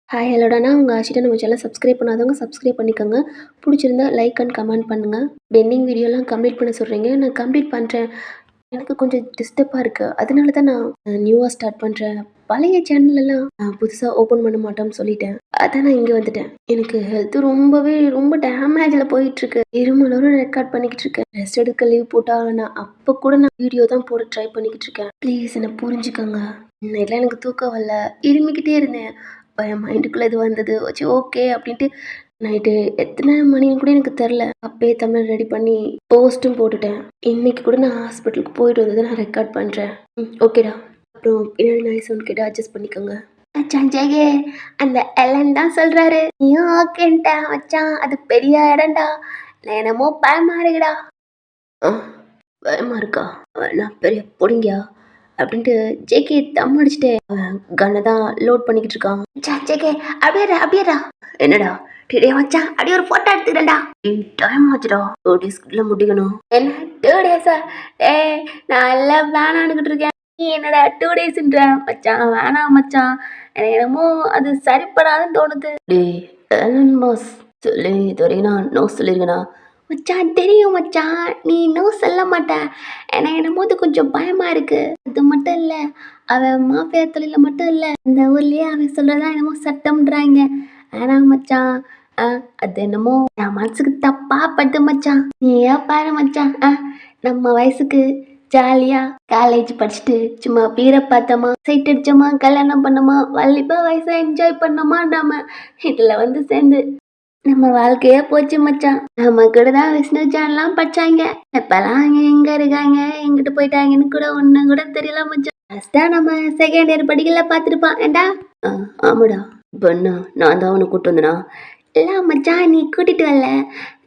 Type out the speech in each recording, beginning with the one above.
Hi ஹலோடாண்ணா உங்கள் ஆஷிட்டா நம்ம channel subscribe பண்ணாதவங்க சப்ஸ்கிரைப் பண்ணிக்கோங்க. பிடிச்சிருந்தா லைக் அண்ட் கமெண்ட் பண்ணுங்கள். பெண்டிங் வீடியோலாம் கம்ப்ளீட் பண்ண சொல்கிறீங்க, நான் கம்ப்ளீட் பண்ணுறேன். எனக்கு கொஞ்சம் டிஸ்டர்பாக இருக்குது, அதனால தான் நான் நியூவாக ஸ்டார்ட் பண்ணுறேன். பழைய சேனல்லலாம் புதுசாக ஓப்பன் பண்ண மாட்டோம்னு சொல்லிட்டேன். அதான் நான் இங்கே வந்துட்டேன். எனக்கு ஹெல்த்து ரொம்ப டேமேஜில் போயிட்டுருக்கு. இருமலோரும் ரெக்கார்ட் பண்ணிக்கிட்டு இருக்கேன். ரெஸ்ட் எடுக்க லீவ் போட்டால் நான் அப்போ கூட நான் வீடியோ தான் போட ட்ரை பண்ணிக்கிட்டு இருக்கேன். ப்ளீஸ் என்னை புரிஞ்சுக்கோங்க. நைட்லாம் எனக்கு தூக்கம் வரல, இருமிக்கிட்டே இருந்தேன். என் மைண்டுக்குள்ளே இது வந்தது, வச்சு ஓகே அப்படின்ட்டு நைட்டு எத்தனை மணின்னு கூட எனக்கு தெரில. அப்பயே தமிழ் ரெடி பண்ணி போஸ்ட்டும் போட்டுட்டேன். இன்னைக்கு கூட நான் ஹாஸ்பிட்டலுக்கு போயிட்டு வந்ததை நான் ரெக்கார்ட் பண்ணுறேன். ஓகேடா. அப்புறம் பின்னாடி நாய் சவுண்ட் கேட்டு அட்ஜஸ்ட் பண்ணிக்கோங்க. மச்சான் ஜெயே, அந்த எலன் தான் சொல்கிறாரு, நீயும் ஓகேன்ட்டா மச்சான். அது பெரிய இடம்டா. நான் என்னமோ பயமா இருக்குடா. பயமா இருக்கா? நான் பெரிய பொடிங்கியா அப்படின்ட்டு ஜேகே தம் அடிச்சுட்டு கன்னை தான் லோட் பண்ணிக்கிட்டு இருக்கான். ஜேகே அப்படியேடா. என்னடா டே மச்சான், அப்படியே ஒரு போட்டோ எடுத்துக்கிறேன்டா. டைம் ஆச்சுடா, 2 டேஸ்க்குள்ள முடிக்கணும். என்ன 2 டேஸா? நான் எல்லாம் வேணான்னுக்கிட்டு இருக்கேன். நீ என்னடா 2 டேஸ்ன்ற மச்சான்? வேணாம் மச்சான், எனக்கு என்னமோ அது சரிப்படாதுன்னு தோணுது. எலன் பாஸ் சொல்லி இது வரைக்கும் நான் நோ சொல்லியிருக்கேனா? மச்சான் தெரியும் மச்சான், நீ இன்னும் சொல்ல மாட்டேன். எனக்கு என்னமோ அது கொஞ்சம் பயமா இருக்கு. அது மட்டும் இல்லை, அவன் மாஃபியா தொழில மட்டும் இல்லை, இந்த ஊர்லயே அவன் சொல்றதா என்னமோ சட்டம்ன்றாங்க. வேணாம் மச்சான். அது என்னமோ என் மனசுக்கு தப்பா பட்டு மச்சான். நீ ஏன் பாரு மச்சான், நம்ம வயசுக்கு ஜாலியா காலேஜ் படிச்சுட்டு சும்மா பீரை பார்த்தோமா, சைட் அடிச்சோமா, கல்யாணம் பண்ணோமா, வள்ளிப்பா வயசை என்ஜாய் பண்ணோமா, நாம இதுல வந்து சேர்ந்து நம்ம வாழ்க்கையே போச்சு மச்சான். நம்ம கூட தான் விஷ்ணு ஜான்லாம் படிச்சாங்க. இப்பெல்லாம் அங்க எங்க இருக்காங்க, எங்கிட்டு போயிட்டாங்கன்னு கூட ஒன்னும் கூட தெரியல மச்சான். லாஸ்டா நம்ம செகண்ட் இயர் படிக்கல பார்த்துருப்பான். ஏண்டா? ஆமாடா. பொண்ணு நான் தான் அவனை கூட்டு வந்தனா? இல்ல மச்சான், நீ கூட்டிட்டு வரல.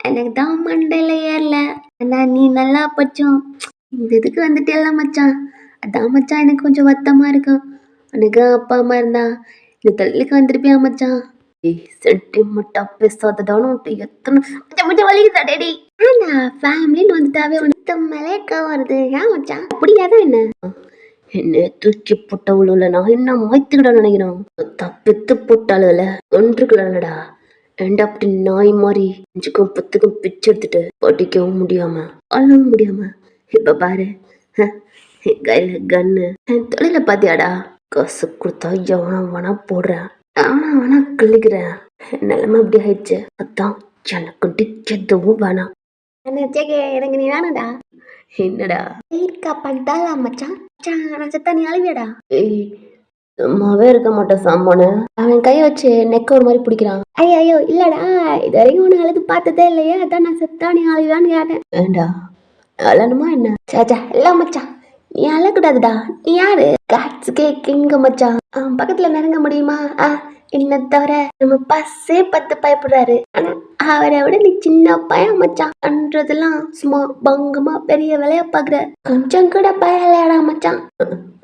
எனக்கு தான் மண்டையில ஏறல. ஆனா நீ நல்லா படிச்சோம் இந்த இதுக்கு வந்துட்டேல்ல மச்சான். அதான் மச்சான் எனக்கு கொஞ்சம் வருத்தமா இருக்கும். உனக்கு அப்பா அம்மா இருந்தா இந்த தொழிலுக்கு வந்திருப்பியா மச்சான்? சென்டிமெண்டா பேசாததாலும் எத்தனை வலிக்குதா டேடி. ஃபேமிலின்னு வந்துட்டாவே உனக்கு மேலே வருது. ஏன் மச்சான் அப்படியாதான் என்ன? என்ன தூக்கி போட்ட உள்ள நான் என்ன மாய்த்துக்கிட நினைக்கிறோம். தப்பித்து போட்டாளுல ஒன்றுக்குடா. ஏண்டா அப்படி நாய் மாதிரி அஞ்சுக்கும் 10க்கும் பிச்சு எடுத்துட்டு படிக்கவும் முடியாம அழவும் முடியாம இப்ப பாரு என் கையில கன்னு. என் தொழில பாத்தியாடா? காசு கொடுத்தா எவனா வேணா போடுறேன், ஆனா வேணா கிள்ளிக்கிறேன். நிலைமை அப்படி ஆயிடுச்சு. அதான் எனக்கு எதுவும் வேணாம். எனக்கு நீ வேணாடா. என்னடா இருக்கா பண்ணிட்டாலா மச்சான்? நான் செத்தா நீ அழுவியடா? ஏய் சும்மாவே இருக்க மாட்டேன் சாமான. அவன் கையை வச்சு நெக்க ஒரு மாதிரி பிடிக்கிறான். ஐயோ இல்லடா, இது வரைக்கும் ஒன்று அழுது பார்த்ததே இல்லையா, அதான் நான் செத்தா நீ அழுவியான்னு கேட்டேன். வேண்டா அழனுமா என்ன? சாச்சா இல்ல மச்சான், நீ அழக்கூடாதுடா. நீ யாரு? காட்ஸுக்கே கிங்க மச்சான். பக்கத்துல நெருங்க முடியுமா? என்ன தவிர நம்ம பஸ்ஸே 10 பயப்படுறாரு. ஆனா அவரை விட நீ சின்ன பையன் மச்சான். பண்றதெல்லாம் சும்மா பங்கமா பெரிய வேலையா பாக்குற. கொஞ்சம் கூட பயலையாடா மச்சான்.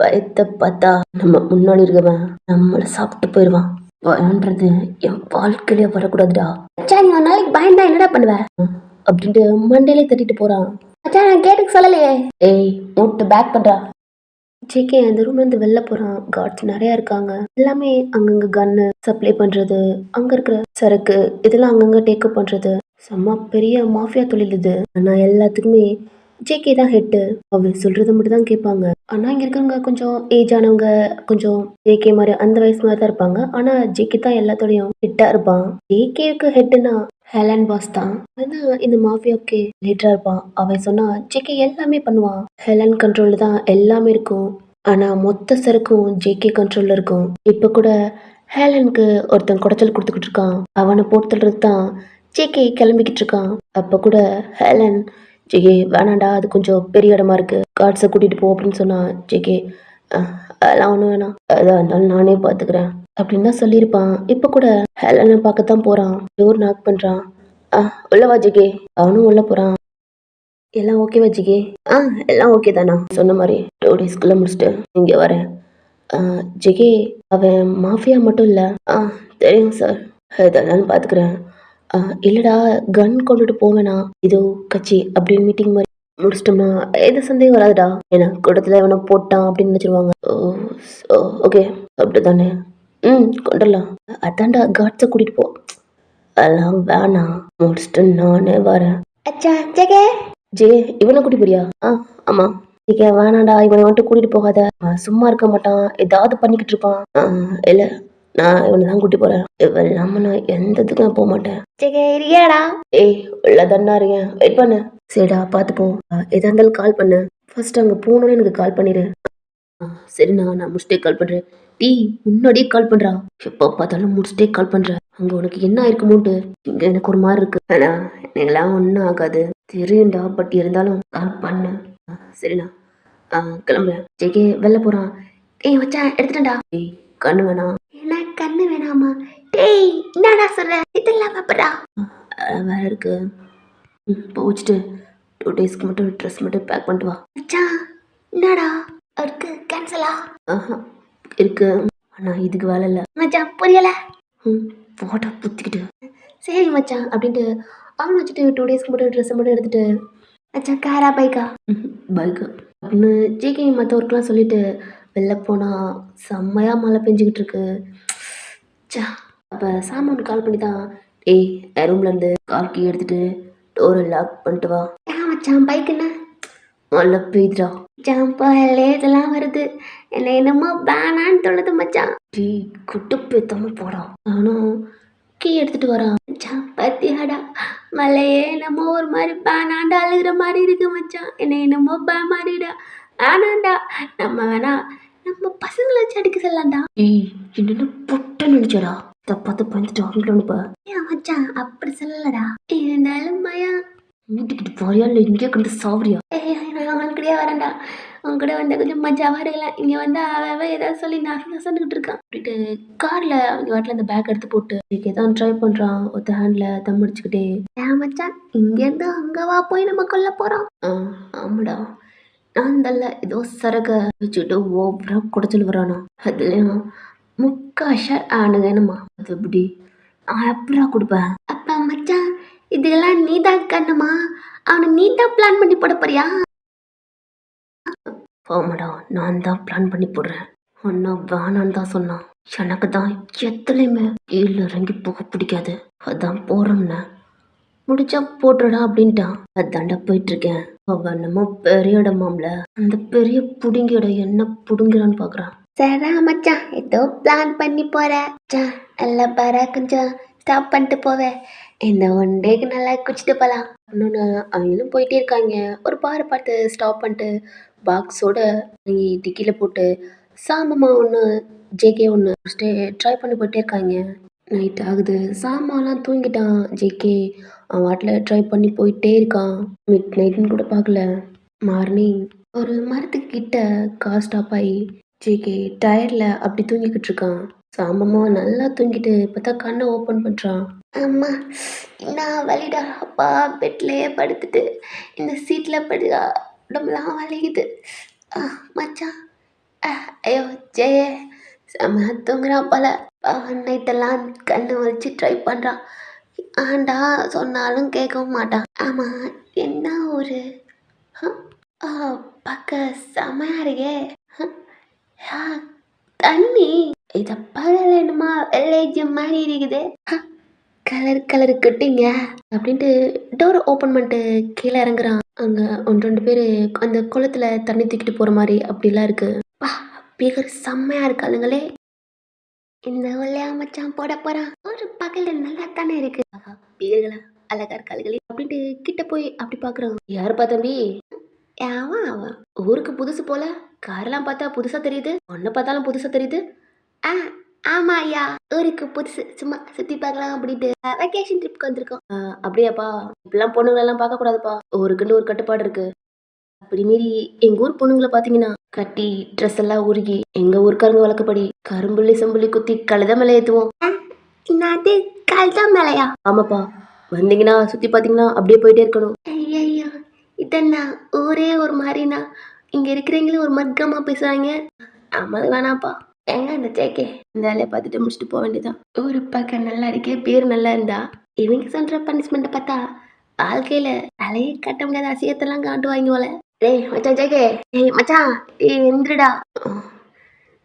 பயத்தை பார்த்தா நம்ம முன்னாடி இருக்கவன் நம்மள சாப்பிட்டு போயிடுவான். பயன்றது என் வாழ்க்கையிலே வரக்கூடாதுடா. மச்சான் நீ ஒரு நாளைக்கு பயந்தா என்னடா பண்ணுவ அப்படின்ட்டு மண்டையிலே தட்டிட்டு போறான். மச்சான் நான் கேட்டுக்கு சொல்லலையே. ஏய் மூட்டு பேக் பண்றா. ஜேகே அந்த ரூம்ல இருந்து வெளில போறான். கார்ட்ஸ் நிறைய இருக்காங்க. எல்லாமே அங்கங்க கன்னு சப்ளை பண்றது, அங்க இருக்கிற சரக்கு இதெல்லாம் அங்கங்க டேக்கப் பண்றது. செம்ம பெரிய மாஃபியா தொழில் இது. ஆனா எல்லாத்துக்குமே ஜேகே தான் ஹெட்டு. அவன் சொல்றதை மட்டும் தான் கேட்பாங்க. ஆனா இங்க இருக்கவங்க கொஞ்சம் ஏஜ் ஆனவங்க, கொஞ்சம் ஜேகே மாதிரி அந்த வயசு மாதிரி தான் இருப்பாங்க. ஆனா ஜேகே தான் எல்லாத்தோடையும் ஹெட்டா இருப்பான். ஜேகேக்கு ஹெட்டுனா ஹெலன் பாஸ் தான். அவன் இந்த மாஃபியாவுக்கு லீடரா இருப்பான். அவன் சொன்னா ஜேகே எல்லாமே பண்ணுவான். ஹெலன் கண்ட்ரோல்ல தான் எல்லாமே இருக்கும். ஆனா மொத்த சரக்கும் ஜேகே கண்ட்ரோல்ல இருக்கும். இப்ப கூட ஹேலனுக்கு ஒருத்தன் குடைச்சல் கொடுத்துக்கிட்டு இருக்கான். அவனை போட்டுறது தான் ஜேகே கிளம்பிக்கிட்டு இருக்கான். அப்ப கூட ஹேலன் ஜேகே வேணாண்டா, அது கொஞ்சம் பெரிய இடமா இருக்கு, கார்ட்ஸை கூட்டிட்டு போ அப்படின்னு சொன்னா ஜேகே அதெல்லாம் ஒன்றும் வேணாம், அதான் இருந்தாலும் நானே பார்த்துக்கிறேன் அப்படின்னு தான் சொல்லியிருப்பான். இப்போ கூட ஹேலனை பார்க்கத்தான் போறான். டோர் நாக் பண்றான். உள்ளவா ஜேகே. அவனும் உள்ள போறான். எல்லாம் ஓகேவா ஜிகே? எல்லாம் ஓகே தானா? சொன்ன மாதிரி 2 டேஸ்க்குள்ள முடிச்சுட்டு இங்கே வரேன். ஜிகே அவன் மாஃபியா மட்டும் இல்லை. தெரியும் சார், இதெல்லாம் பார்த்துக்கிறேன். இல்லைடா கன் கொண்டுட்டு போவேனா, இதோ கட்சி அப்படின்னு மீட்டிங் மாதிரி முடிச்சிட்டோம்னா எது சந்தேகம் வராதுடா. ஏன்னா கூட்டத்தில் இவனை போட்டான் அப்படின்னு நினச்சிருவாங்க. ஓகே அப்படி தானே. ம் கொண்டுடலாம். அதான்டா காட்ஸை கூட்டிட்டு போ. அதெல்லாம் வேணாம், முடிச்சுட்டு நானே வரேன். அச்சா ஜெகே. ஜே, இவனை கூட்டி போறியா? ஆமா. ஜெகே வேணாண்டா, இவனை வந்துட்டு கூட்டிட்டு போகாத. அவன் சும்மா இருக்க மாட்டான், ஏதாவது பண்ணிக்கிட்டு இருப்பான். இல்ல, நான் இவனை தான் கூட்டி போறேன். இவன் இல்லாம நான் எந்த இதுக்கும் போக மாட்டேன். ஜெகே இருக்கியாடா? ஏய் உள்ளதாண்டா இருக்கேன், வெயிட் பண்ணு. சரிடா பார்த்து போ. எதா இருந்தாலும் கால் பண்ணு. ஃபர்ஸ்ட் அங்கே போகணுன்னு எனக்கு கால் பண்ணிடு. சரிண்ணா, நான் முடிச்சுட்டே கால் பண்றேன். டீ முன்னாடியே கால் பண்றா. எப்போ பார்த்தாலும் முடிச்சுட்டே கால் பண்ற. அங்க உனக்கு என்ன ஆயிருக்குமோட்டு இங்க எனக்கு ஒரு மாதிரி இருக்கு. ஆனா எனக்கெல்லாம் ஒன்றும் ஆகாது தெரியும்டா, பட் இருந்தாலும் கால் பண்ணு. சரிண்ணா, கிளம்புறேன். ஜெகே வெளில போறான். ஏய் வச்சா எடுத்துட்டா. டேய் கண்ணு வேணாம். என்ன கண்ணு வேணாமா? டேய் என்னடா சொல்ற? இதெல்லாம் பாப்படா. வேற இருக்கு. போச்சுட்டு 2 டேஸ்க்கு மட்டும் ட்ரெஸ் மட்டும் பேக் பண்ணிட்டு வா. மச்சான் என்னடா இருக்கு? கேன்சலா? இருக்கு, ஆனா இதுக்கு வேலை இல்லை மச்சான். புரியல. போட்டோ புத்திக்கிட்டு சரி மச்சான் அப்படின்ட்டு அவன் வச்சுட்டு 2 டேஸ்க்கு மட்டும் ட்ரெஸ்ஸை மட்டும் எடுத்துட்டு மச்சான் காரா பைக்கா? பைக்கு அப்படின்னு ஜேகே மற்ற ஒர்க்லாம் சொல்லிட்டு வெளில போனால் செம்மையாக மழை பெஞ்சிக்கிட்டு இருக்கு. அப்போ சாமான் கால் பண்ணி தான், ஏய் ரூம்லேருந்து கார் கீ எடுத்துட்டு டோரை லாக் பண்ணிட்டு வா. மச்சான் பைக் என்ன மழை பெய்யுதுடா. ஜாம்பாலே இதெல்லாம் வருது, என்ன என்னமோ பேனான்னு தோணுது மச்சான். டீ குட்டு பேத்தாம போடா. ஆனும் கீ எடுத்துட்டு வரான். மச்சான் பத்தியாடா, மழையே என்னமோ ஒரு மாதிரி பேனாண்டா அழுகிற மாதிரி இருக்கு மச்சான். என்ன என்னமோ பே மாதிரிடா. ஆனாண்டா நம்ம வேணா நம்ம பசங்களை வச்சு அடிக்க சொல்லலாம்டா. என்னென்ன பொட்ட நினைச்சடா, தப்பாத்த பயந்துட்டு அவங்களோட. ஏன் மச்சான் அப்படி சொல்லலடா, இருந்தாலும் மயா வீட்டுக்கிட்டு போறியா இல்லை இங்கே கண்டு சாவரியா? நான் அவனுக்கிட்டே வரேன்டா, அவன் கூட வந்து கொஞ்சம் மஜாவாக இருக்கலாம். இங்கே வந்து அவன் ஏதாவது சொல்லி நசந்துக்கிட்டு இருக்கான் அப்படின்ட்டு காரில் அவங்க வாட்டில் அந்த பேக் எடுத்து போட்டு இதுக்கு ஏதாவது ட்ரை பண்ணுறான். ஒருத்த ஹேண்டில் தம் அடிச்சுக்கிட்டே. ஏன் மச்சான் இங்கேருந்து அங்கேவா போய் நம்ம கொல்ல போகிறோம்? ஆமாடா, நான் தல்ல ஏதோ சரகை வச்சுக்கிட்டு ஓவரா குடைச்சல் வரானா. அதுலேயும் முக்காஷா ஆனுங்கம்மா. அது எப்படி எப்படா கொடுப்பேன்? அப்பா மச்சான் இதெல்லாம் நீதான் கண்ணுமா, அவனை நீதான் பிளான் பண்ணி போட போறியா? ஆமாடா, நான் தான் பிளான் பண்ணி போடுறேன். அண்ணா வேணான்னு தான் சொன்னான். எனக்கு தான் எத்தனையுமே கீழே இறங்கி போக பிடிக்காது, அதான் போறோம்னா முடிச்சா போட்டுடா அப்படின்ட்டான். அதாண்டா போயிட்டு இருக்கேன். அவன் நம்ம பெரிய இடமாம்ல, அந்த பெரிய புடுங்கியோட என்ன புடுங்கிறான்னு பாக்குறான். சரா மச்சான் ஏதோ பிளான் பண்ணி போற. நல்லா பாரு, கொஞ்சம் ஸ்டாப் பண்ணிட்டு போவேன். இந்த 1 டேக்கு நல்லா குச்சிட்டு போகலாம். இன்னொன்று அவங்களும் போயிட்டே இருக்காங்க. ஒரு பாரை பார்த்து ஸ்டாப் பண்ணிட்டு பாக்ஸோட டிக்கியில் போட்டு சாமமா ஒன்று ஜேகே ஒன்று ட்ரை பண்ணி போயிட்டே இருக்காங்க. நைட் ஆகுது, சாமான்லாம் தூங்கிட்டான் ஜேகே. அவன் வாட்டில் ட்ரை பண்ணி போயிட்டே இருக்கான். மிட் நைட்னு கூட பார்க்கல. மார்னிங் ஒரு மரத்துக்கிட்ட கார் ஸ்டாப் ஆகி ஜேகே டயர்டில் அப்படி தூங்கிக்கிட்டு இருக்கான். சாமமா நல்லா தூங்கிட்டு பார்த்தா கண்ணை ஓப்பன் பண்ணுறான். அம்மா நான் வலிடா அப்பா, பெட்லேயே படுத்துட்டு இந்த சீட்டில் படுகா உடம்புலாம் வலிக்குது. மச்சான் ஐயோ ஜெய செம்ம தூங்குறான் போல. நைட்டெல்லாம் கண்ணை வச்சு ட்ரை பண்ணுறான். ஆண்டா சொன்னாலும் கேட்கவும் மாட்டான். ஆமாம் என்ன ஒரு பார்க்க செம்மையா இருக்கே தண்ணி. இதை பகலனுமா வில்லேஜ் மாதிரி இருக்குது. கலர் கட்டிங்க அப்படின்ட்டு டோரை ஓப்பன் பண்ணிட்டு கீழே இறங்குறான். அங்கே 1-2 பேர் அந்த குளத்துல தண்ணி தூக்கிட்டு போகிற மாதிரி அப்படிலாம் இருக்கு. பிகர் செம்மையா இருக்காளுங்களே. இந்த ஒல்லையா மச்சான் போட போறான். ஒரு பகல் நல்லா தானே இருக்கு. பிகர்களா அழகா இருக்காளுகளே அப்படின்ட்டு கிட்ட போய் அப்படி பாக்குறான். யாருப்பா தம்பி? அவன் ஊருக்கு புதுசு போல, காரெல்லாம் பார்த்தா புதுசா தெரியுது, ஒன்ன பார்த்தாலும் புதுசா தெரியுது. ஆமா ஐயா, ஊருக்கு புதுசு, சும்மா சுத்தி பார்க்கலாம் அப்படின்ட்டு வெக்கேஷன் ட்ரிப்க்கு வந்திருக்கோம். அப்படியாப்பா, இப்பெல்லாம் பொண்ணுங்களெல்லாம் பார்க்க கூடாதுப்பா, ஊருக்குன்னு ஒரு கட்டுப்பாடு இருக்கு. அப்படி மீறி எங்க ஊர் பொண்ணுங்களை பாத்தீங்கன்னா கட்டி ட்ரெஸ் எல்லாம் உருகி எங்க ஊருக்காரங்க வழக்கப்படி கரும்புள்ளி செம்புள்ளி குத்தி கழுத மேல ஏத்துவோம். கழுத மேலையா? ஆமாப்பா, வந்தீங்கன்னா சுத்தி பாத்தீங்கன்னா அப்படியே போயிட்டே இருக்கணும். ஐயோ இதென்ன ஊரே ஒரு மாதிரினா, இங்க இருக்கிறவங்களும் ஒரு மர்க்கமா பேசுறாங்க. அம்மாது வேணாப்பா. எங்க இந்த ஜேகே இந்த வேலையை பார்த்துட்டு முடிச்சுட்டு போக வேண்டியதான். ஊரு பார்க்க நல்லா இருக்கே, பேர் நல்லா இருந்தா இவங்க சொல்ற பனிஷ்மெண்ட்டை பார்த்தா வாழ்க்கையில தலையை கட்ட முடியாத அசியத்தெல்லாம் காட்டுவாங்க போல. டேய் மச்சான் ஜேகே, ஏய் மச்சான், ஏய் எந்திரடா.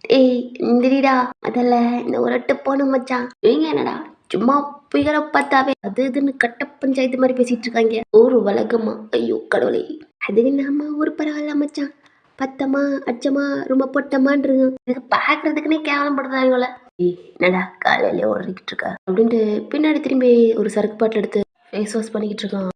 ஏய் இந்திரிடா முதல்ல இந்த உரட்டு போன மச்சான். நீங்க என்னடா சும்மா புயலை பார்த்தாவே அது இதுன்னு கட்ட பஞ்சாயத்து மாதிரி பேசிட்டு இருக்காங்க. ஊரு வழக்கமா ஐயோ கடவுளே. அது நம்ம ஊர் பரவாயில்ல மச்சான். பத்தமா அச்சமா ரொம்ப பொட்டமான்னு இருக்கு பாக்குறதுக்குன்னே கேவலப்படுறாங்கள. என்னடா காலையில ஓடிக்கிட்டு இருக்கா அப்படின்ட்டு பின்னாடி திரும்பி ஒரு சரக்கு பாட்டில் எடுத்து ஃபேஸ் வாஷ் பண்ணிக்கிட்டு இருக்கான்.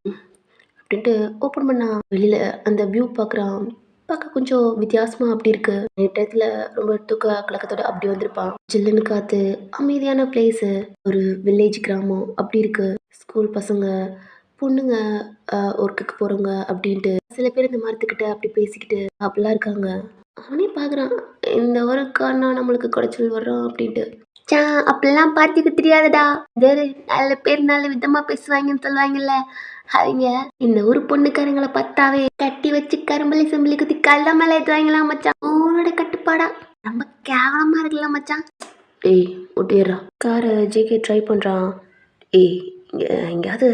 அப்படின்ட்டு ஓப்பன் பண்ணா வெளியில அந்த வியூ பார்க்குறான். பார்க்க கொஞ்சம் வித்தியாசமா அப்படி இருக்கு. டயத்துல ரொம்ப தூக்க கலக்கத்தோட அப்படி வந்திருப்பான். ஜில்லுன்னு காத்து அமைதியான பிளேஸு ஒரு வில்லேஜ் கிராமம் அப்படி இருக்கு. ஸ்கூல் பசங்க பொண்ணுங்க ஒர்க்குக்கு போறவங்க அப்படின்ட்டு சில பேர் இந்த மரத்துக்கிட்ட அப்படி பேசிக்கிட்டு அப்படிலாம் இருக்காங்க. அவனே பார்க்குறான் இந்த ஒரு காரணம் நம்மளுக்கு குடைச்சல் வர்றோம் அப்படின்ட்டு. சா அப்படிலாம் பார்த்துக்க தெரியாதடா. நல்ல பேர் நல்ல விதமா பேசுவாங்கன்னு சொல்லுவாங்கல்ல அவங்க இந்த ஒரு பொண்ணுக்காரங்களை பார்த்தாவே கட்டி வச்சு கரும்பலி செம்பலி குத்தி கல்ல மேல ஏற்றுவாங்களாம் மச்சான். உன்னோட கட்டுப்பாடா ரொம்ப கேவலமா இருக்குல்ல மச்சான். ஏய் ஒட்டிடுறா காரை ஜேகே ட்ரை பண்றான். ஏய் இங்க எங்கேயாவது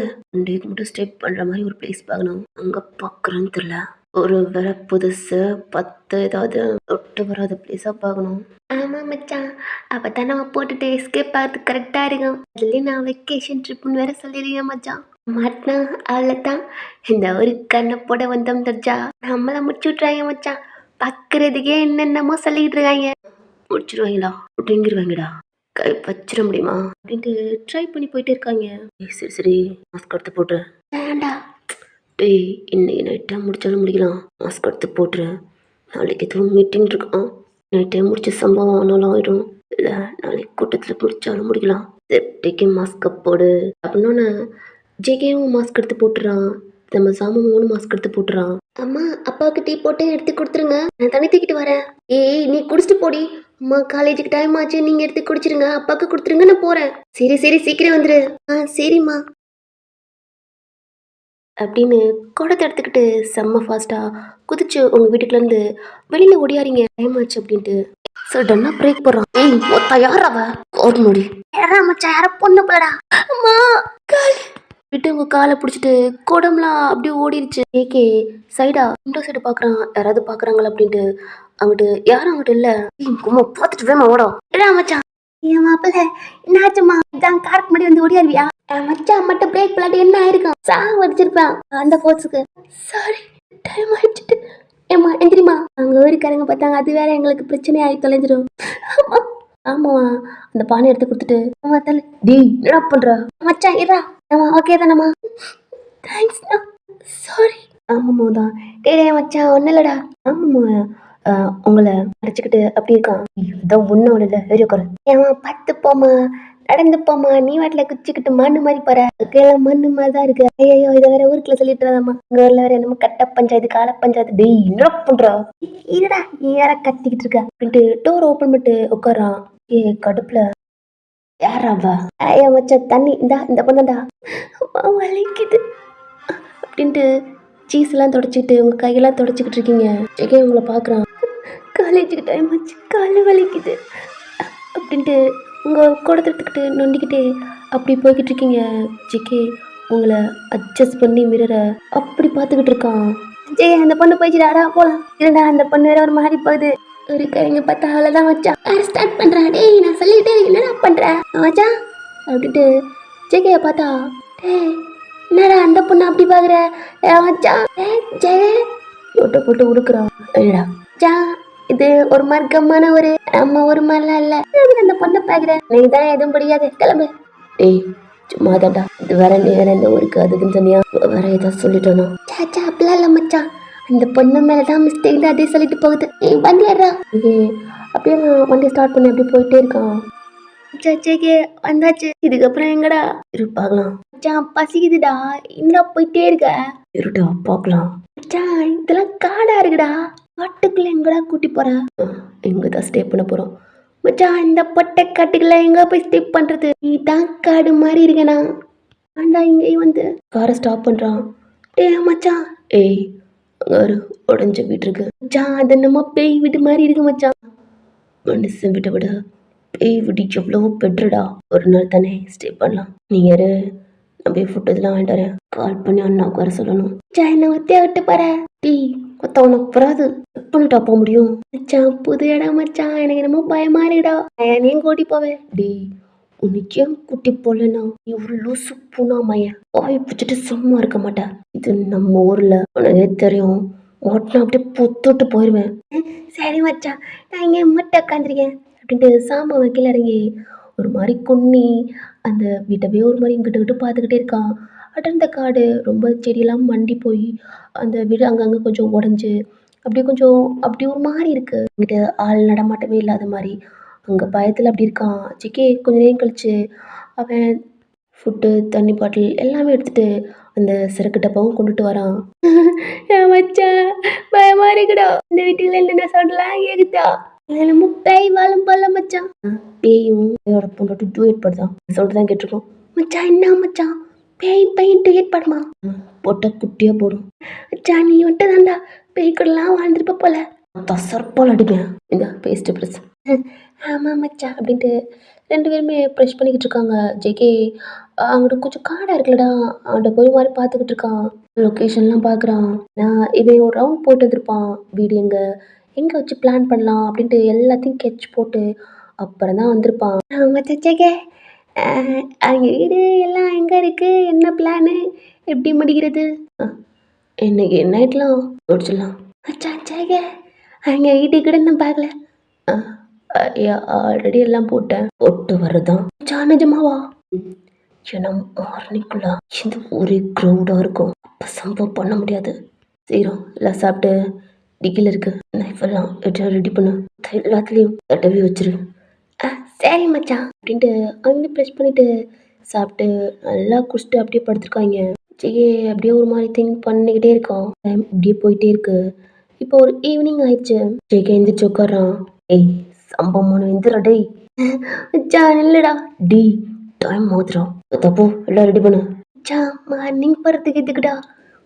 மட்டும் ஸ்டே பண்ற மாதிரி ஒரு பிளேஸ் பார்க்கணும். அங்க பாக்குறேன்னு தெரியல. ஒரு வேற புதுசு 10 ஏதாவது ஒட்டு வராத பிளேஸா பார்க்கணும். ஆமா மச்சான் அப்பதான் நம்ம போட்டுட்டு எஸ்கேப் ஆகிறதுக்கு கரெக்டா இருக்கும். அதுலயும் நான் வெக்கேஷன் ட்ரிப்னு வேற சொல்லிடுறேன் மச்சான். மாட்டினா அவ்வளோதான். இந்த ஒரு கண்ணை போட வந்தோம் தெரிஞ்சா நம்மளை முடிச்சு விட்றாங்க மச்சான். பார்க்கறதுக்கே என்னென்னமோ சொல்லிக்கிட்டு இருக்காங்க. முடிச்சிருவாங்களா அப்படிங்கிருவாங்கடா கை வச்சிட முடியுமா அப்படின்ட்டு ட்ரை பண்ணி போயிட்டே இருக்காங்க. சரி சரி மாஸ்க் எடுத்து போட்டு வேண்டா. டேய் இன்னைக்கு நைட்டாக முடிச்சாலும் முடிக்கலாம். மாஸ்க் எடுத்து போட்டுரு. நாளைக்கு எதுவும் மீட்டிங் இருக்கான். நைட்டே முடிச்ச சம்பவம் ஆனாலும் ஆயிடும். இல்லை நாளைக்கு கூட்டத்தில் முடிச்சாலும் முடிக்கலாம். சேஃப்டிக்கு மாஸ்க்கை போடு அப்படின்னு ஜேகேவும் மாஸ்க் எடுத்து போட்டுறான். நம்ம சாமுவும் மாஸ்க் எடுத்து போட்டுறான். அம்மா அப்பாவுக்கு டீ போட்டு எடுத்து கொடுத்துருங்க நான் தண்ணி தூக்கிட்டு வரேன். ஏய் நீ குடிச்சிட்டு போடி. அம்மா காலேஜுக்கு டைம் ஆச்சு நீங்க எடுத்து குடிச்சிருங்க அப்பாவுக்கு கொடுத்துருங்க நான் போறேன். சரி சரி சீக்கிரம் வந்துரு. சரிம்மா அப்படின்னு குடத்தை எடுத்துக்கிட்டு செம்ம ஃபாஸ்டா குதிச்சு உங்க வீட்டுக்குலேருந்து வெளியில ஓடியாரீங்க. டைம் ஆச்சு அப்படின்ட்டு சடனா பிரேக் போடுறான். ஏய் ஒத்தா யார் அவ ஓட முடி யாரா மச்சான் யார பொண்ணு போலடா. அம்மா விட்டு உங்க காலை பிடிச்சிட்டு குடம்லாம் அப்படியே ஓடிடுச்சு. ஏகே சைடா விண்டோ சைடு பாக்குறான் யாராவது பாக்குறாங்களா அப்படின்ட்டு. அங்கிட்டு யாரும் அங்கிட்டு இல்ல. கும்மா பார்த்துட்டு வேமா ஓடும். இல்ல மச்சான் என் மாப்பிள்ள என்னாச்சுமா இதான் காருக்கு முன்னாடி வந்து ஓடியாருவியா. மச்சான் மட்டும் பிரேக் பிளாட்டி என்ன ஆயிருக்கும் சாங் வச்சிருப்பான் அந்த போர்ட்ஸுக்கு. சாரி டைம் ஆயிடுச்சு. ஏமா எந்திரிமா அங்க ஊருக்காரங்க பார்த்தாங்க அது வேற எங்களுக்கு பிரச்சனை ஆகி தொலைஞ்சிடும். ஆமா அந்த பானை எடுத்து கொடுத்துட்டு ஆமா தலை டேய் என்ன பண்ற மச்சான் இரா. ஆமா ஓகே தானம்மா தேங்க்ஸ்ண்ணா சாரி. ஆமாம்மா தான் டேய் மச்சான் ஒன்றும் இல்லடா. ஆமாம்மா உங்களை அடிச்சுக்கிட்டு அப்படி இருக்கான். இதான் ஒன்றும் இல்லை வேறு உட்காரு. ஏமா பத்து போமா நடந்து போமா நீ வாட்டில் குச்சிக்கிட்டு மண்ணு மாதிரி போற அதுக்கெல்லாம் மண்ணு மாதிரி தான் இருக்கு. ஐயோ இதை வேற ஊருக்குள்ள சொல்லிட்டுறாதாம்மா இங்க ஊர்ல வேற என்னமோ கட்ட பஞ்சாயத்து கால பஞ்சாயத்து டேய் என்ன பண்றா இருடா நீ யார கத்திக்கிட்டு இருக்க அப்படின்ட்டு டோர் ஓப்பன் பண்ணிட்டு உட்காரான். ஏ கடுப்புல யாராவா ஐயா மச்சான் தண்ணி இந்த பொண்ணா வலிக்குது அப்படின்ட்டு சீஸ் எல்லாம் தொடச்சிட்டு உங்க கையெல்லாம் தொடச்சிக்கிட்டு இருக்கீங்க. ஜெகே உங்களை பாக்குறான். காலேஜுக்கு டைம் ஆச்சு காலை வலிக்குது அப்படின்ட்டு உங்க குடத்தை எடுத்துக்கிட்டு நொண்டிக்கிட்டே அப்படி போய்கிட்டு இருக்கீங்க. ஜெகே உங்களை அட்ஜஸ்ட் பண்ணி மிரரை அப்படி பார்த்துக்கிட்டு இருக்கான். ஜெய் அந்த பொண்ணு போயிடுச்சுடா போலாம் இல்லடா அந்த பொண்ணு வேற ஒரு மாதிரி போகுது. ஒரு கைங்க பார்த்தா அவ்வளோதான் மச்சான் ஸ்டார்ட் பண்ணுறேன். டேய் நான் சொல்லிக்கிட்டே என்னடா பண்ணுறேன் மச்சான் அப்படின்ட்டு ஜெகையை பார்த்தா டேய் என்னடா அந்த பொண்ணு அப்படி பார்க்குற மச்சான் ஜெய போட்டு போட்டு உடுக்குறான். இல்லடா ஜா இது ஒரு மார்க்கமான ஒரு நம்ம ஒரு மாதிரிலாம் இல்லை அந்த பொண்ணை பார்க்குறேன் நீ தான் எதுவும் முடியாது கிளம்பு. டேய் சும்மா தான்டா இது வேற நீ வேற இந்த ஊருக்கு அதுக்குன்னு தனியா வேற ஏதாவது சொல்லிட்டோனோ சாச்சா அப்படிலாம் இல்லை மச்சான் அந்த பொண்ணு மேலதான் மிஸ்டேக் அதே சொல்லிட்டு போகுது. வண்டி ஏறா அப்படியே நான் வண்டி ஸ்டார்ட் பண்ணி அப்படி போயிட்டே இருக்கான். சச்சேக்கே வந்தாச்சு இதுக்கப்புறம் எங்கடா இருப்பாங்களாம். மச்சான் பசிக்குதுடா இன்னும் போயிட்டே இருக்க இருட்டா பார்க்கலாம். மச்சான் இதெல்லாம் காடா இருக்குடா காட்டுக்குள்ள எங்கடா கூட்டி போற. எங்கதான் ஸ்டே பண்ண போறோம் மச்சான் இந்த பொட்டை காட்டுக்குள்ள எங்க போய் ஸ்டே பண்றது நீதான் காடு மாதிரி இருக்கேனா ஆண்டா இங்கேயும் வந்து காரை ஸ்டாப் பண்றான். மச்சான் ஏய் ஒரு உடஞ்ச வீடு இருக்கு மச்சான் அது என்னமோ பேய் வீடு மாதிரி இருக்கு மச்சான். மனுஷன் வீட்டை விட பேய் வீடு எவ்வளவோ பெட்ருடா. ஒரு நாள் தானே ஸ்டே பண்ணலாம். நீ யாரு நான் போய் ஃபுட் இதெல்லாம் வாங்கிட்டு வரேன். கால் பண்ணி அண்ணாவுக்கு வர சொல்லணும். என்ன ஒத்தியா விட்டு பாரு டீ கொத்தா உனக்கு வராது. எப்படிட்டா போக முடியும்? மச்சான் புது இடம் மச்சான், எனக்கு என்னமோ பயமா இருக்குடா. என்னையும் கூட்டி போவேன். டேய் உனக்கு ஏன் கூட்டி போலன்னா நீ ஒரு லூசு பூனா மையன். வாய் பிடிச்சிட்டு சும்மா இருக்க மாட்டேன். இது நம்ம ஊர்ல உனக்கே தெரியும். ஓட்டினா அப்படியே பொத்துட்டு போயிடுவேன். சரி மச்சான், நான் இங்கே மட்டும் உட்காந்துருக்கேன் அப்படின்ட்டு சாம்பாவை கீழே இறங்கி ஒரு மாதிரி குன்னி அந்த வீட்டவே ஒரு மாதிரி இங்கிட்டு கிட்ட பார்த்துக்கிட்டே இருக்கான். அடர்ந்த காடு, ரொம்ப செடியெல்லாம் மண்டி போய் அந்த வீடு அங்கங்கே கொஞ்சம் உடஞ்சி அப்படியே கொஞ்சம் அப்படி ஒரு மாதிரி இருக்கு. இங்கிட்ட ஆள் நடமாட்டமே இல்லாத மாதிரி அங்கே பயத்தில் அப்படி இருக்கான். ஜிக்கே கொஞ்ச நேரம் கழிச்சு அவன் ஃபுட்டு தண்ணி பாட்டில் எல்லாமே எடுத்துட்டு அந்த சரக்கு டப்பாவும் கொண்டுட்டு வரான். என் மச்சான் பயமா இருக்குடா. இந்த வீட்டுல என்ன சொல்லலாம் கேக்குதா? என்னமோ பேய் வாழும் போல மச்சான். பேயும் பேயோட பொண்டாட்டி டூயட் பாடுதான். சொல்றதான் கேட்டிருக்கோம். மச்சான் என்ன மச்சான், பேய் பையன் டூயட் பாடுமா? போட்டா குட்டியா போடும். மச்சான் நீ மட்டும் தான்டா பேய் கூடலாம் வாழ்ந்துருப்ப போல. தசர்பால் அடிப்பேன். இந்த பேஸ்ட் ப்ரெஸ். ஆமா மச்சான் அப்படின்ட்டு 2 பேருமே ப்ரெஷ் பண்ணிக்கிட்டு இருக்காங்க. ஜேகே அங்கிட்ட கொஞ்சம் காடாக இருக்குல்லடா, அவன்கிட்ட போய் மாதிரி பார்த்துக்கிட்டு இருக்கான். லொக்கேஷன்லாம் பார்க்குறான். நான் இவன் ஒரு ரவுண்ட் போட்டு வந்திருப்பான். வீடு எங்கே வச்சு பிளான் பண்ணலாம் அப்படின்ட்டு எல்லாத்தையும் கெட்ச் போட்டு அப்புறம் தான் வந்திருப்பான். மச்சான் ஜேகே, அவங்க வீடு எல்லாம் எங்கே இருக்குது, என்ன பிளானு, எப்படி முடிக்கிறது? இன்னைக்கு நைட்லாம் முடிச்சிடலாம். மச்சான் ஜேகே, அவங்க வீட்டுக்கு கூட நான் பார்க்கல. ஆல்ரெடி எல்லாம் போட்டேன். போட்டு வருதான் நிஜமாவா? ஏன்னா மார்னிங்குள்ள இந்த ஒரே க்ரௌடாக இருக்கும். அப்போ சம்பவம் பண்ண முடியாது. சீரம் எல்லாம் சாப்பிட்டு டிக்கில் இருக்கு நைஃப் எல்லாம் ரெடி பண்ணு. எல்லாத்துலேயும் தடவி வச்சிரு. சரி மச்சான் அப்படின்ட்டு அங்கே ப்ரெஷ் பண்ணிட்டு சாப்பிட்டு நல்லா குடிச்சிட்டு அப்படியே படுத்துருக்காங்க. ஜெயே அப்படியே ஒரு மாதிரி திங்க் பண்ணிக்கிட்டே இருக்கான். டைம் இப்படியே போயிட்டே இருக்கு. இப்போ ஒரு ஈவினிங் ஆயிடுச்சு. ஜெகே எந்திரிச்சு உட்காரான். ஏய் சம்பவம் எந்திரா டேய். மச்சான் இல்லடா. டி டைம் ஆகுதுடா. தப்போ எல்லாம் ரெடி பண்ணு. மச்சான் மார்னிங் போகிறதுக்கு எதுக்குடா?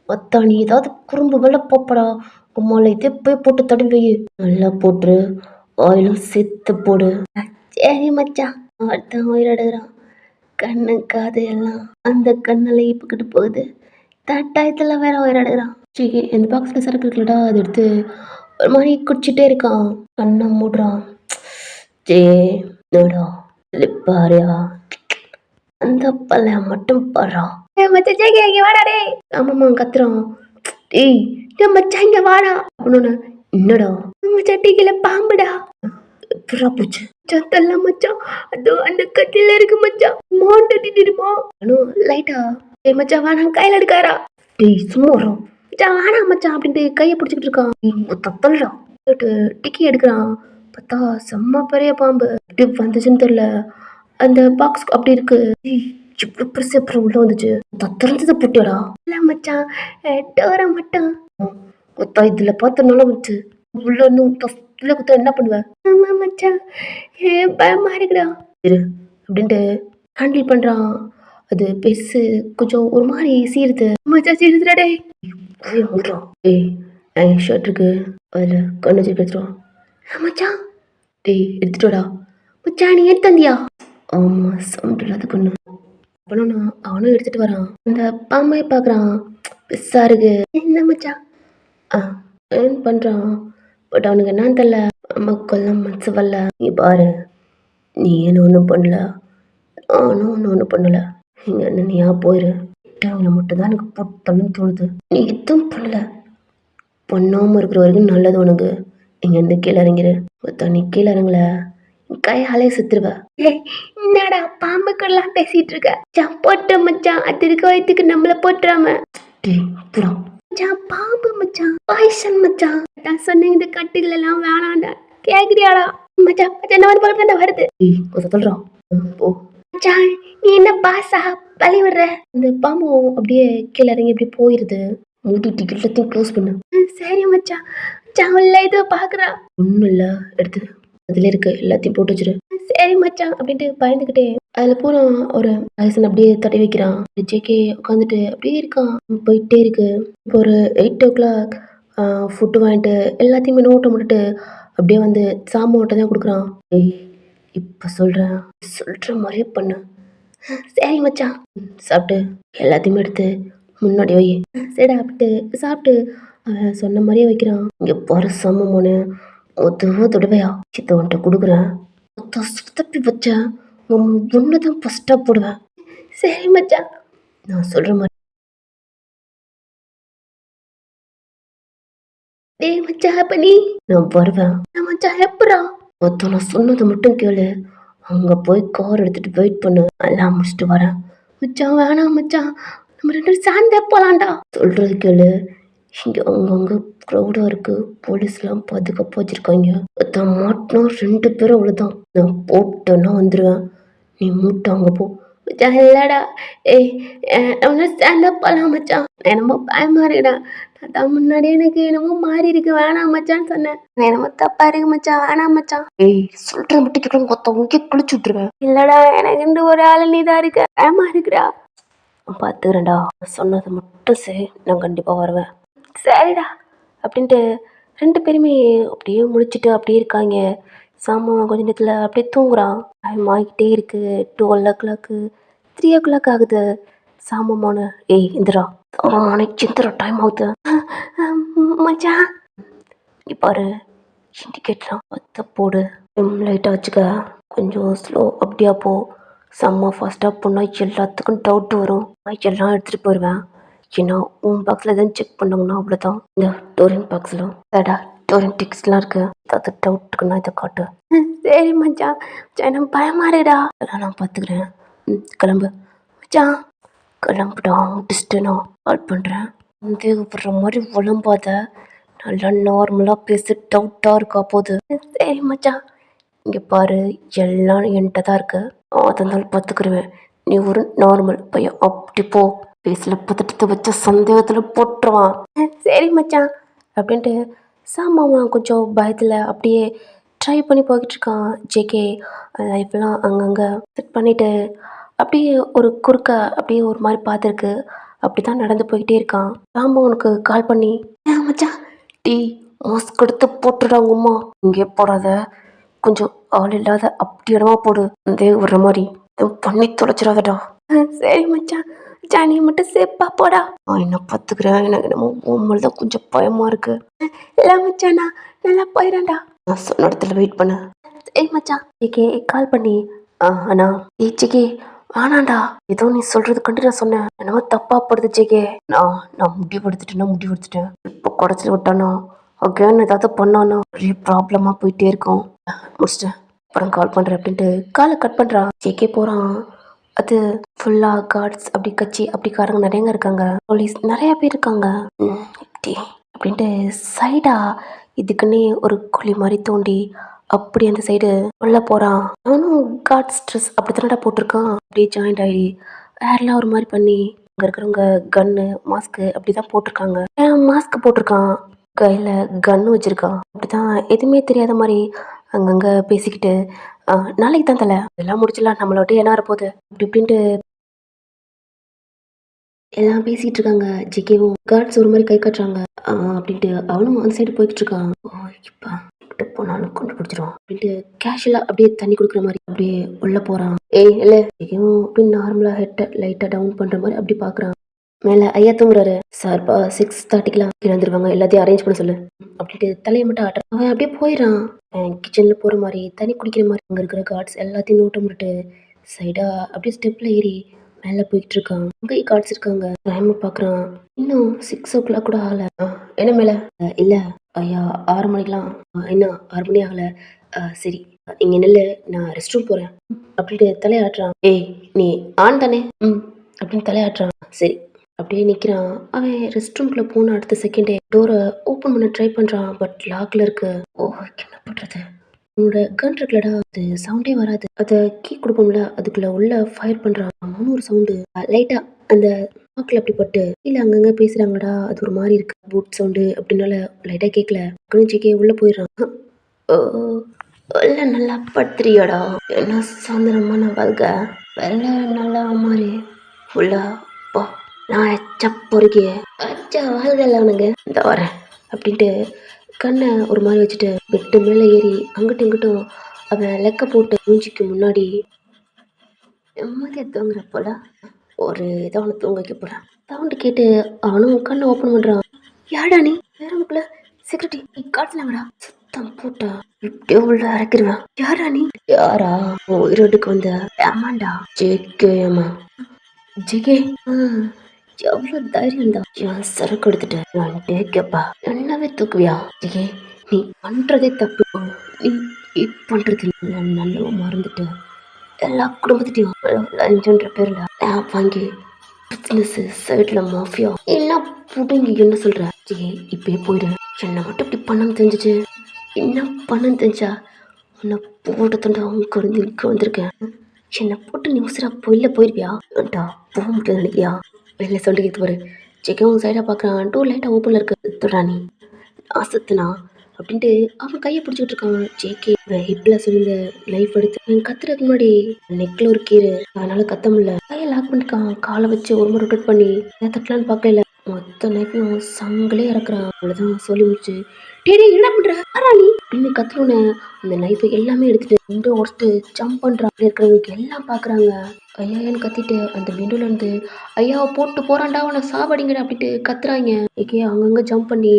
மொத்தா நீ ஏதாவது குறும்பு வெள்ள போப்படா. உம்மால இதே போய் போட்டு தடவி வை. நல்லா போட்டுரு, ஆயிலும் சேர்த்து போடு. சரி மச்சான். ஒருத்தன் உயிரிடுறான். கண்ணு காது எல்லாம் அந்த கண்ணில் இப்புக்கிட்டு போகுது. தட்டாயத்தில் வேற உயிரிடுறான். சரி இந்த பாக்ஸில் சரக்கு இருக்குல்லடா, அதை எடுத்து ஒரு மாதிரி குடிச்சிட்டே இருக்கான். கண்ணை மூடுறான். ஜே நோடா லிப்பாரியா அந்த பல்ல மட்டும் பாடுறா. ஆமாம்மா கத்துறான். ஏய் மச்சான் இங்க வாடா அப்படின்னு. என்னடா? மச்சான் டீக்கில பாம்புடா. எப்படா போச்சு? சத்தல்ல மச்சான், அதோ அந்த கட்டில இருக்கு மச்சான். மாண்டடி தெரியுமா? லைட்டா ஏய் மச்சான் வாடா, கையில எடுக்காரா. டேய் சும்மா வரோம் மச்சான், வாடா மச்சான் அப்படின்ட்டு கையை பிடிச்சிக்கிட்டு இருக்கான். தத்தல்றா டிக்கி எடுக்கிறான். பார்த்தா செம்ம பெரிய பாம்பு. எப்படி வந்துச்சுன்னு தெரியல. அந்த பாக்ஸ் அப்படி இருக்கு. இவ்வளோ பெருசு அப்புறம் உள்ள வந்துச்சு. திறந்ததை போட்டியாடா? இல்லை மச்சான், டோர மட்டும் கொத்தா இதுல பார்த்தனால வந்துச்சு. உள்ள இன்னும் தஸ்ல குத்தா என்ன பண்ணுவேன்? ஆமா மச்சான் பயமா இருக்குடா. இரு அப்படின்ட்டு ஹேண்டில் பண்றான். அது பெருசு கொஞ்சம் ஒரு மாதிரி சீருது. மச்சான் சீருதுடா டேய். ஏய் என் ஷர்ட் இருக்கு, அதுல கண்ணு வச்சு எடுத்துருவான். மச்சான் டேய் எடுத்துட்டோடா. மச்சான் நீ எடுத்து வந்தியா? ஆமா சவுண்ட் இல்லாத கண்ணு. அப்பனா அவனும் எடுத்துட்டு வரான். அந்த பாம்பை பார்க்குறான். பெருசா இருக்கு. என்ன மச்சான் ஏன் பண்ணுறான். பட் அவனுக்கு என்னன்னு தெரியல. நமக்கெல்லாம் மனசு வரல. நீ பாரு, நீ என்ன ஒன்றும் பண்ணல, நானும் ஒன்றும் பண்ணல. எங்கள் அண்ணன் நீயா போயிரு. அவங்கள மட்டும்தான் எனக்கு போட்டணும்னு தோணுது. நீ எதுவும் பண்ணல, பண்ணாமல் இருக்கிற வரைக்கும் நல்லது உனக்கு. இங்கேருந்து கீழே இறங்கிரு. நீ கீழே இறங்கல கையாலே சுத்துருவ. என்னடா பாம்புக்கெல்லாம் பேசிட்டு இருக்க? போட்ட மச்சான், அது இருக்க வயத்துக்கு நம்மள போட்டுறாம. மச்சான் பாம்பு மச்சான், பாய்சன் மச்சான். நான் சொன்னேன் இந்த கட்டில எல்லாம் வேணாண்டா, கேக்குறியாடா? மச்சான் மச்சான் நான் வந்து போல வருது. சொல்றான் போ மச்சான். நீ என்ன பாசா பழி விடுற? இந்த பாம்பு அப்படியே கீழே இறங்கி அப்படியே போயிருது. மூடிட்டு எல்லாத்தையும் க்ளோஸ் பண்ணு. சரி மச்சான். மச்சான் உள்ள இது பாக்குறா. ஒன்றும் இல்லை, எடுத்து அதுல இருக்கு எல்லாத்தையும் போட்டு வச்சிரு. சரி மச்சான் அப்படின்ட்டு பயந்துக்கிட்டே அதுல பூரா ஒரு ஐசன் அப்படியே தட்டி வைக்கிறான். ஜேகே உட்காந்துட்டு அப்படியே இருக்கான். போயிட்டே இருக்கு. இப்போ ஒரு 8 o'clock ஃபுட்டு வாங்கிட்டு எல்லாத்தையுமே நோட்டை முட்டுட்டு அப்படியே வந்து சாமான்கிட்ட தான் கொடுக்குறான். ஏய் இப்போ சொல்ற மாதிரியே பண்ணு. சரி மச்சான். சாப்பிட்டு எல்லாத்தையுமே எடுத்து முன்னாடி வை. சரிடா அப்படின்ட்டு சாப்பிட்டு அவன் சொன்ன மாதிரியே வைக்கிறான். இங்கே போகிற சமமான ஒரு தடவையா சித்தவன்ட்ட கொடுக்குறேன். சுத்தப்பி வச்சேன் ஒன்று தான் ஃபஸ்ட்டாக போடுவேன். சரி மச்சான், நான் சொல்கிற மாதிரி. டேய் மச்சான், அப்ப நீ நான் வருவேன். நான் மச்சான் எப்படா? மொத்தம் நான் சொன்னதை மட்டும் கேளு. அங்கே போய் கார் எடுத்துட்டு வெயிட் பண்ணு. எல்லாம் முடிச்சுட்டு வரேன். மச்சான் வேணாம் மச்சான், நம்ம 2 பேரும் சேர்ந்தே போலாம்டா. சொல்றது கேளு. இங்கே அங்கங்கே க்ரௌடாக இருக்கு. போலீஸ்லாம் பாதுகாப்பாக வச்சிருக்காங்க. ஒருத்தன் மாட்டினா 2 பேரும் அவ்வளோதான். நான் போட்டேன்னா வந்துடுவேன். நீ மூட்டை அங்கே போ. மச்சான் இல்லடா. ஏய் நம்மள சேர்ந்தா போலாம் மச்சான். என்னமோ பயமா இருக்குடா. அதான் முன்னாடி எனக்கு என்னமோ மாறி இருக்கு. வேணாம் மச்சான்னு சொன்னேன். என்னமோ தப்பா இருக்கு மச்சான், வேணாம் மச்சான். ஏய் சொல்ற மட்டும் கேட்கணும். கொத்த உங்கே குளிச்சு விட்டுருவேன். இல்லடா, எனக்கு இந்த ஒரு ஆள் நீ தான் இருக்க. பயமா இருக்குடா. பார்த்துக்கிறேன்டா. சொன்னதை மட்டும் சரி, நான் கண்டிப்பாக வருவேன். சரிடா அப்படின்ட்டு 2 பேருமே அப்படியே முடிச்சுட்டு அப்படியே இருக்காங்க. சாமான் கொஞ்ச நேரத்தில் அப்படியே தூங்குறான். டைம் ஆகிக்கிட்டே இருக்கு. 12 o'clock 3 o'clock ஆகுது. சாமமான ஏய் இந்திரா, சாமமான சிந்திர டைம் ஆகுது. மச்சான் இங்கே பாரு, இண்டிகேட்லாம் பத்த போடு. லைட்டாக வச்சுக்க. கொஞ்சம் ஸ்லோ அப்படியா போ. செம்ம ஃபாஸ்ட்டாக போனால் எல்லாத்துக்கும் டவுட் வரும். எல்லாம் எடுத்துகிட்டு போயிடுவேன். ஏன்னா உன் பாக்ஸில் எதுவும் செக் பண்ணோம்னா அவ்வளோதான். இந்த டோரின் பாக்ஸில் ஏடா டோரின் டிக்ஸ்லாம் இருக்கு. ஏதாவது டவுட்டுக்குன்னா இதை காட்டு. சரி மச்சான், எனக்கு பயமா இருக்குடா. அதெல்லாம் நான் பார்த்துக்கிறேன். கிளம்பு மச்சான். கிளம்புடா, முடிச்சுட்டு நான் கால் பண்ணுறேன். தேவைப்படுற மாதிரி விளம்பாத. நல்லா நார்மலாக பேசி டவுட்டாக இருக்கா போகுது. சரி மச்சான். இங்கே பாரு, எல்லாம் என்கிட்ட தான் இருக்கு. அதனால பார்த்துக்கிருவேன். நீ ஒரு நார்மல் பையன். அப்படி போ. பேசில் பதட்டத்தை வச்ச சந்தேகத்தில் போட்டுருவான். சரி மச்சான் அப்படின்ட்டு சாமான் கொஞ்சம் பயத்தில் அப்படியே ட்ரை பண்ணி போய்கிட்டு இருக்கான். ஜேகே லைஃப்லாம் அங்கங்கே செட் பண்ணிவிட்டு அப்படியே ஒரு குறுக்க அப்படியே ஒரு மாதிரி பார்த்துருக்கு. அப்படி தான் நடந்து போய்கிட்டே இருக்கான். சாமானுக்கு கால் பண்ணி மச்சான் டீ மாஸ்க் எடுத்து போட்டுடாங்கம்மா. இங்கே போடாத, கொஞ்சம் ஆள் இல்லாத அப்படி இடமா போடு. அதே வர்ற மாதிரி பண்ணி தொலைச்சிடாதடா. சரி மச்சான், ஜானி மட்டும் சேப்பா போடா. நான் என்ன பார்த்துக்கிறேன். எனக்கு என்னமோ உண்மையில தான் கொஞ்சம் பயமா இருக்கு. இல்லை மச்சானா, நல்லா போயிடண்டா. நான் சொன்ன இடத்துல வெயிட் பண்ணு. சரி மச்சான். ஜிகே கால் பண்ணி அண்ணா ஜிகே ஆனாண்டா, ஏதோ நீ சொல்றது கண்டு நான் சொன்னேன். என்னமோ தப்பா படுது ஜிகே. நான் முடிவு எடுத்துட்டேன். இப்போ குடைச்சல் விட்டானா அகேன் ஏதாவது பண்ணானா பெரிய ப்ராப்ளமா போயிட்டே இருக்கும். முடிச்சிட்டேன், அப்புறம் கால் பண்ணுறேன் அப்படின்ட்டு காலை கட் பண்ணுறான். ஜேகே போகிறான். அது ஃபுல்லாக கார்ட்ஸ் அப்படி கட்சி அப்படிக்காரங்க நிறையங்க இருக்காங்க. போலீஸ் நிறைய பேர் இருக்காங்க. இப்படி அப்படின்ட்டு சைடா இதுக்குன்னே ஒரு குழி மாதிரி தோண்டி அப்படி அந்த சைடு உள்ள போகிறான். அவனும் கார்ட்ஸ் ட்ரெஸ் அப்படி தானடா போட்டிருக்கான். அப்படியே ஜாயிண்ட் ஆகி ஹேர்லாம் ஒரு மாதிரி பண்ணி அங்கே இருக்கிறவங்க கன்னு மாஸ்க்கு அப்படி தான் போட்டிருக்காங்க. மாஸ்க் போட்டிருக்கான், கையில் கன்னு வச்சுருக்கான். அப்படி தான் எதுவுமே தெரியாத மாதிரி அங்கங்கே பேசிக்கிட்டு நாளைக்கு தான் தலை எல்லாம் முடிச்சிடலாம், நம்மளோட என்ன இருப்போது அப்படி இப்படின்ட்டு எல்லாம் பேசிகிட்டு இருக்காங்க. ஜிகேவும் கார்ட்ஸ் ஒரு மாதிரி கை காட்டுறாங்க அப்படின்ட்டு அவனும் அந்த சைடு போய்கிட்டு இருக்கான். இப்போ கிட்ட போனாலும் கண்டுபிடிச்சிடும் அப்படின்ட்டு கேஷுவலாக அப்படியே தண்ணி கொடுக்குற மாதிரி அப்படியே உள்ள போகிறான். ஏய் இல்லை, ஜிகேவும் அப்படி நார்மலாக ஹெட்டை லைட்டாக டவுன் பண்ணுற மாதிரி அப்படி பார்க்குறான். மேலே ஐயா தூங்குறாரு. சார்பா 6:30க்கெலாம் கீழே வந்துருவாங்க, எல்லாத்தையும் அரேஞ்ச் பண்ண சொல்லு அப்படின்ட்டு தலையை மட்டும் ஆட்டுறான். அவன் அப்படியே போயிடறான். கிச்சனில் போகிற மாதிரி தண்ணி குடிக்கிற மாதிரி அங்கே இருக்கிற கார்ட்ஸ் எல்லாத்தையும் நோட்டம் பண்ணிட்டு சைடாக அப்படியே ஸ்டெப்பில் ஏறி மேலே போய்கிட்டு இருக்கான். அங்கே கார்ட்ஸ் இருக்காங்க. டைம் பார்க்குறான். இன்னும் 6 o'clock கூட ஆகலை. என்ன மேலே இல்லை ஐயா 6 மணிக்கெலாம் இன்னும் 6 மணி ஆகலை. சரி இங்கே நெல்லு, நான் ரெஸ்ட் ரூம் போகிறேன் அப்படின்ட்டு தலையாட்டுறான். ஏய் நீ ஆன் தானே அப்படின்னு தலையாட்டுறான். சரி அப்படியே நிற்கிறான். அவன் ரெஸ்ட் ரூம்குள்ளே போன அடுத்த செகண்டே டோரை ஓப்பன் பண்ண ட்ரை பண்ணுறான். பட் லாக்ல இருக்கு. என்ன பண்ணுறது? உன்னோட கன் இருக்குல்லடா, அது சவுண்டே வராது. அதை கீ கொடுப்போம்ல, அதுக்குள்ள உள்ள ஃபயர் பண்ணுறான். அவனும் ஒரு சவுண்டு லைட்டாக அந்த லாக்ல அப்படி பட்டு இல்லை அங்கங்கே பேசுகிறாங்கடா, அது ஒரு மாதிரி இருக்கு. பூட் சவுண்டு அப்படின்னால லைட்டாக கேட்கல. குனிஞ்சிக்கே உள்ளே போயிடுறான். உள்ள நல்லா படுத்துறியாடா, என்ன சாயந்தரமான வாழ்க்கை வெள்ளை நல்லா மாதிரி ஃபுல்லா பா. நான் எச்சா பொறுக்கிய அச்சா வாழ்கல அவனுங்க இந்த வரேன் அப்படின்ட்டு கண்ணை ஒரு மாதிரி வச்சுட்டு பெட்டு மேலே ஏறி அங்கிட்டும் இங்கிட்டும் அவன் லெக்க போட்டு மூஞ்சிக்கு முன்னாடி நிம்மதியாக தூங்குற போல ஒரு இதை அவனை தூங்க வைக்க போகிறான். சவுண்டு கேட்டு அவனும் கண்ணை ஓப்பன் பண்ணுறான். யாடா நீ ரூமுக்குள்ள செக்யூரிட்டி காட்டலாங்கடா சுத்தம் போட்டா இப்படியே உள்ள இறக்கிடுவேன். யாரா நீ? யாரா? ஈரோட்டுக்கு வந்த ஆமாண்டா ஜேகேமா. ஜிகே எவ்வளோ தைரியம் தான் என் சரக்கு எடுத்துட்டு நான் டேக்கப்பா என்னவே தூக்குவியா? ஜிகே நீ பண்றதே தப்பு. நீ பண்றது நல்ல மறந்துட்டு எல்லா குடும்பத்திட்டையும் லஞ்சன்ற பேர்ல ஆப் வாங்கி பிசினஸ் சைட்ல மாஃபியா எல்லாம் புடுங்கி என்ன சொல்ற? ஜிகே இப்பயே போயிடு. என்னை மட்டும் இப்படி பண்ணாம தெரிஞ்சிச்சு என்ன பண்ணன்னு தெரிஞ்சா உன்னை போட்டு தண்டா அவங்க இங்கே வந்திருக்கேன். என்னை போட்டு நீ உசுரா போயிருவியா? போக முடியாது நினைக்கியா? வெளில சொல்லிக்கிட்டு பாரு. சிக்கன் சைடாக பார்க்குறான். டூர் லைட்டாக ஓப்பனில் இருக்கு. தொடா நீ ஆசத்துனா அப்படின்ட்டு அவன் கையை பிடிச்சிட்டு இருக்கான். ஜேகே ஹிப்பில் சொல்லியிருந்த லைஃப் எடுத்து கத்துறதுக்கு முன்னாடி நெக்கில் ஒரு கீரை அதனால கத்த முடியல. கையை லாக் பண்ணிருக்கான். காலை வச்சு ஒரு முறை ரொட்டேட் பண்ணி தட்டலான்னு பார்க்கல. மொத்த நைஃபையும் சங்கிலே இறக்குறான். அவ்வளோதான் சொல்லி முடிச்சு டேடி என்ன பண்ற நீ அப்படின்னு கத்துனோன்னு அந்த நைஃபை எல்லாமே எடுத்துட்டு விண்டோ உடச்சிட்டு ஜம்ப் பண்றான். இருக்கிறவங்களுக்கு எல்லாம் பாக்குறாங்க. ஐயான்னு கத்திட்டு அந்த விண்டோல இருந்து ஐயாவை போட்டு போறான்டா அவனை சாவடிங்கடா அப்படின்ட்டு கத்துறாங்க. ஏகே அங்கங்க ஜம்ப் பண்ணி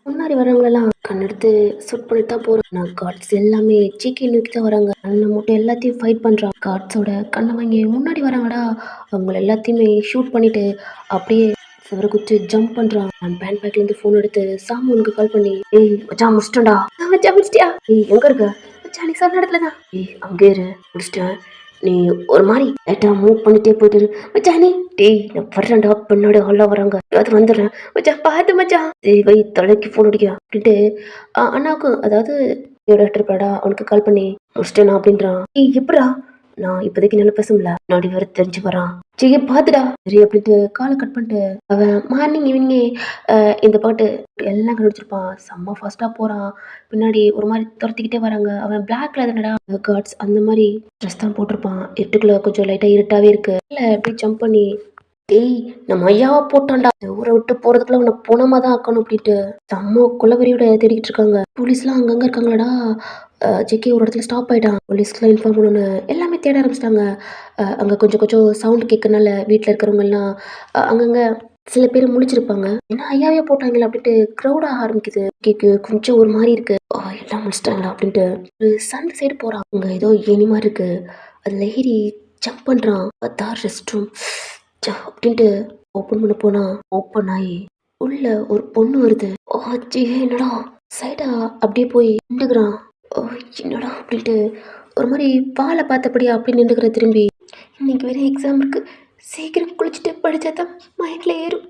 முன்னாடி வரவங்களெல்லாம் கண்ணெடுத்து சுட் பண்ணிட்டு தான் போறாங்க. கார்ட்ஸ் எல்லாமே ஜிகே நோக்கி தான் வராங்க. அண்ணன் மட்டும் எல்லாத்தையும் ஃபைட் பண்றான். கார்ட்ஸோட கண்ணை வாங்கி முன்னாடி வராங்கடா. அவங்க எல்லாத்தையுமே ஷூட் பண்ணிட்டு அப்படியே சிவரை குச்சி ஜம்ப் பண்றான். நான் பேண்ட் பேக்ல இருந்து போன் எடுத்து சாமுனுக்கு கால் பண்ணி ஏய் மச்சான் முடிச்சிட்டா. மச்சான் முடிச்சிட்டியா? ஏய் எங்க இருக்க? மச்சான் நீ சொன்ன இடத்துல தான். ஏய் அங்கே இரு முடிச்சிட்டேன். நீ ஒரு மாதிரி லைட்டா மூவ் பண்ணிட்டே போயிட்டு மச்சான் நீ டேய் நான் வர்றேன்டா பின்னாடி ஆளா வராங்க அது வந்துடுறேன் மச்சான் பார்த்து மச்சான் வை தலைக்கு போன் அடிக்க அப்படின்ட்டு அண்ணாவுக்கும் அதாவது இருப்பாடா அவனுக்கு கால் பண்ணி முடிச்சிட்டேனா அப்படின்றான். ஏய் எப்படா? நான் இப்போதைக்கு நல்லா பேசல நாடி வர தெரிஞ்சு வரான். சரி பாத்துடா சரி அப்படின்ட்டு காலை கட் பண்ணிட்டு அவன் மார்னிங் ஈவினிங்கே இந்த பாட்டு எல்லாம் கண்டுபிடிச்சிருப்பான். செம்ம ஃபாஸ்டா போறான். பின்னாடி ஒரு மாதிரி துரத்திக்கிட்டே வராங்க. அவன் பிளாக்ல தானடா கார்ட்ஸ் அந்த மாதிரி ட்ரெஸ் தான் போட்டிருப்பான். இருட்டுக்குள்ள கொஞ்சம் லைட்டா இருட்டாவே இருக்கு. இல்லை எப்படி ஜம்ப் பண்ணி டேய் நம்ம ஐயாவா போட்டான்டா ஊரை விட்டு போறதுக்குள்ள அவனை போனமா தான் ஆக்கணும் அப்படின்ட்டு செம்ம குலவரியோட தேடிக்கிட்டு இருக்காங்க. போலீஸ்லாம் அங்கங்க இருக்காங்களாடா. ஜிகே ஒரு இடத்துல ஸ்டாப் ஆயிட்டான். போலீஸ்க்குலாம் இன்ஃபார்ம் பண்ணணுன்னு எல்லாமே தேட ஆரம்பிச்சிட்டாங்க. அங்கே கொஞ்சம் கொஞ்சம் சவுண்ட் கேட்கறனால வீட்டில் இருக்கிறவங்க எல்லாம் அங்கங்கே சில பேர் முழிச்சிருப்பாங்க. ஏன்னா ஐயாவே போட்டாங்களா அப்படின்ட்டு க்ரௌட் ஆக ஆரம்பிக்குது. கேக்கு கொஞ்சம் ஒரு மாதிரி இருக்கு. எல்லாம் முடிச்சிட்டாங்களா அப்படின்ட்டு ஒரு சண்டை சைடு போறான். அங்கே ஏதோ ஏனி மாதிரி இருக்கு. அதில் ஏறி ஜம்ப் பண்ணுறான். ரெஸ்ட் ரூம் அப்படின்ட்டு ஓப்பன் பண்ண போனா ஓப்பன் ஆகி உள்ள ஒரு பொண்ணு வருது. என்னடா சைடா அப்படியே போய் நின்றுக்கிறான். என்னடா அப்படின்ட்டு ஒரு மாதிரி பாலை பார்த்தபடியா அப்படி நின்றுக்கிற திரும்பி இன்னைக்கு வேற எக்ஸாம் இருக்கு சீக்கிரம் குளிச்சுட்டு படிச்சாதான் மைண்ட்ல ஏறும்.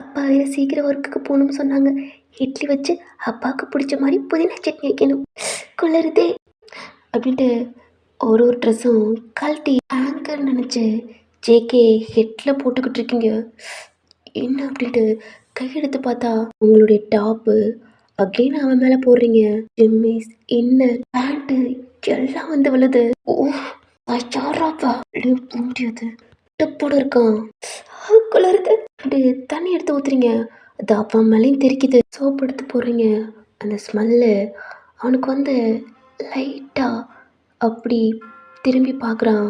அப்பா வேற சீக்கிரம் ஒர்க்குக்கு போகணும்னு சொன்னாங்க. இட்லி வச்சு அப்பாவுக்கு பிடிச்ச மாதிரி புதினா சட்னி வைக்கணும் குளருதே அப்படின்ட்டு ஒரு ட்ரெஸ்ஸும் கழட்டி ஆங்கர் நினச்சி ஜேகே ஹெட்டில் போட்டுக்கிட்டு இருக்கீங்க என்ன அப்படின்ட்டு கையெடுத்து பார்த்தா உங்களுடைய டாப்பு அகெயின் அவன் மேலே போடுறீங்க. ஜிம்மிஸ் இன்னர் பேண்ட்டு எல்லாம் வந்து விழுது. யாராப்பா போக முடியாது டப்போட இருக்கான் குளருது. தண்ணி எடுத்து ஊத்துறீங்க. அது அப்பா மேலேயும் தெரிக்குது. சோப்பு எடுத்து போடுறீங்க. அந்த ஸ்மெல்லு அவனுக்கு வந்து லைட்டா அப்படி திரும்பி பார்க்குறான்.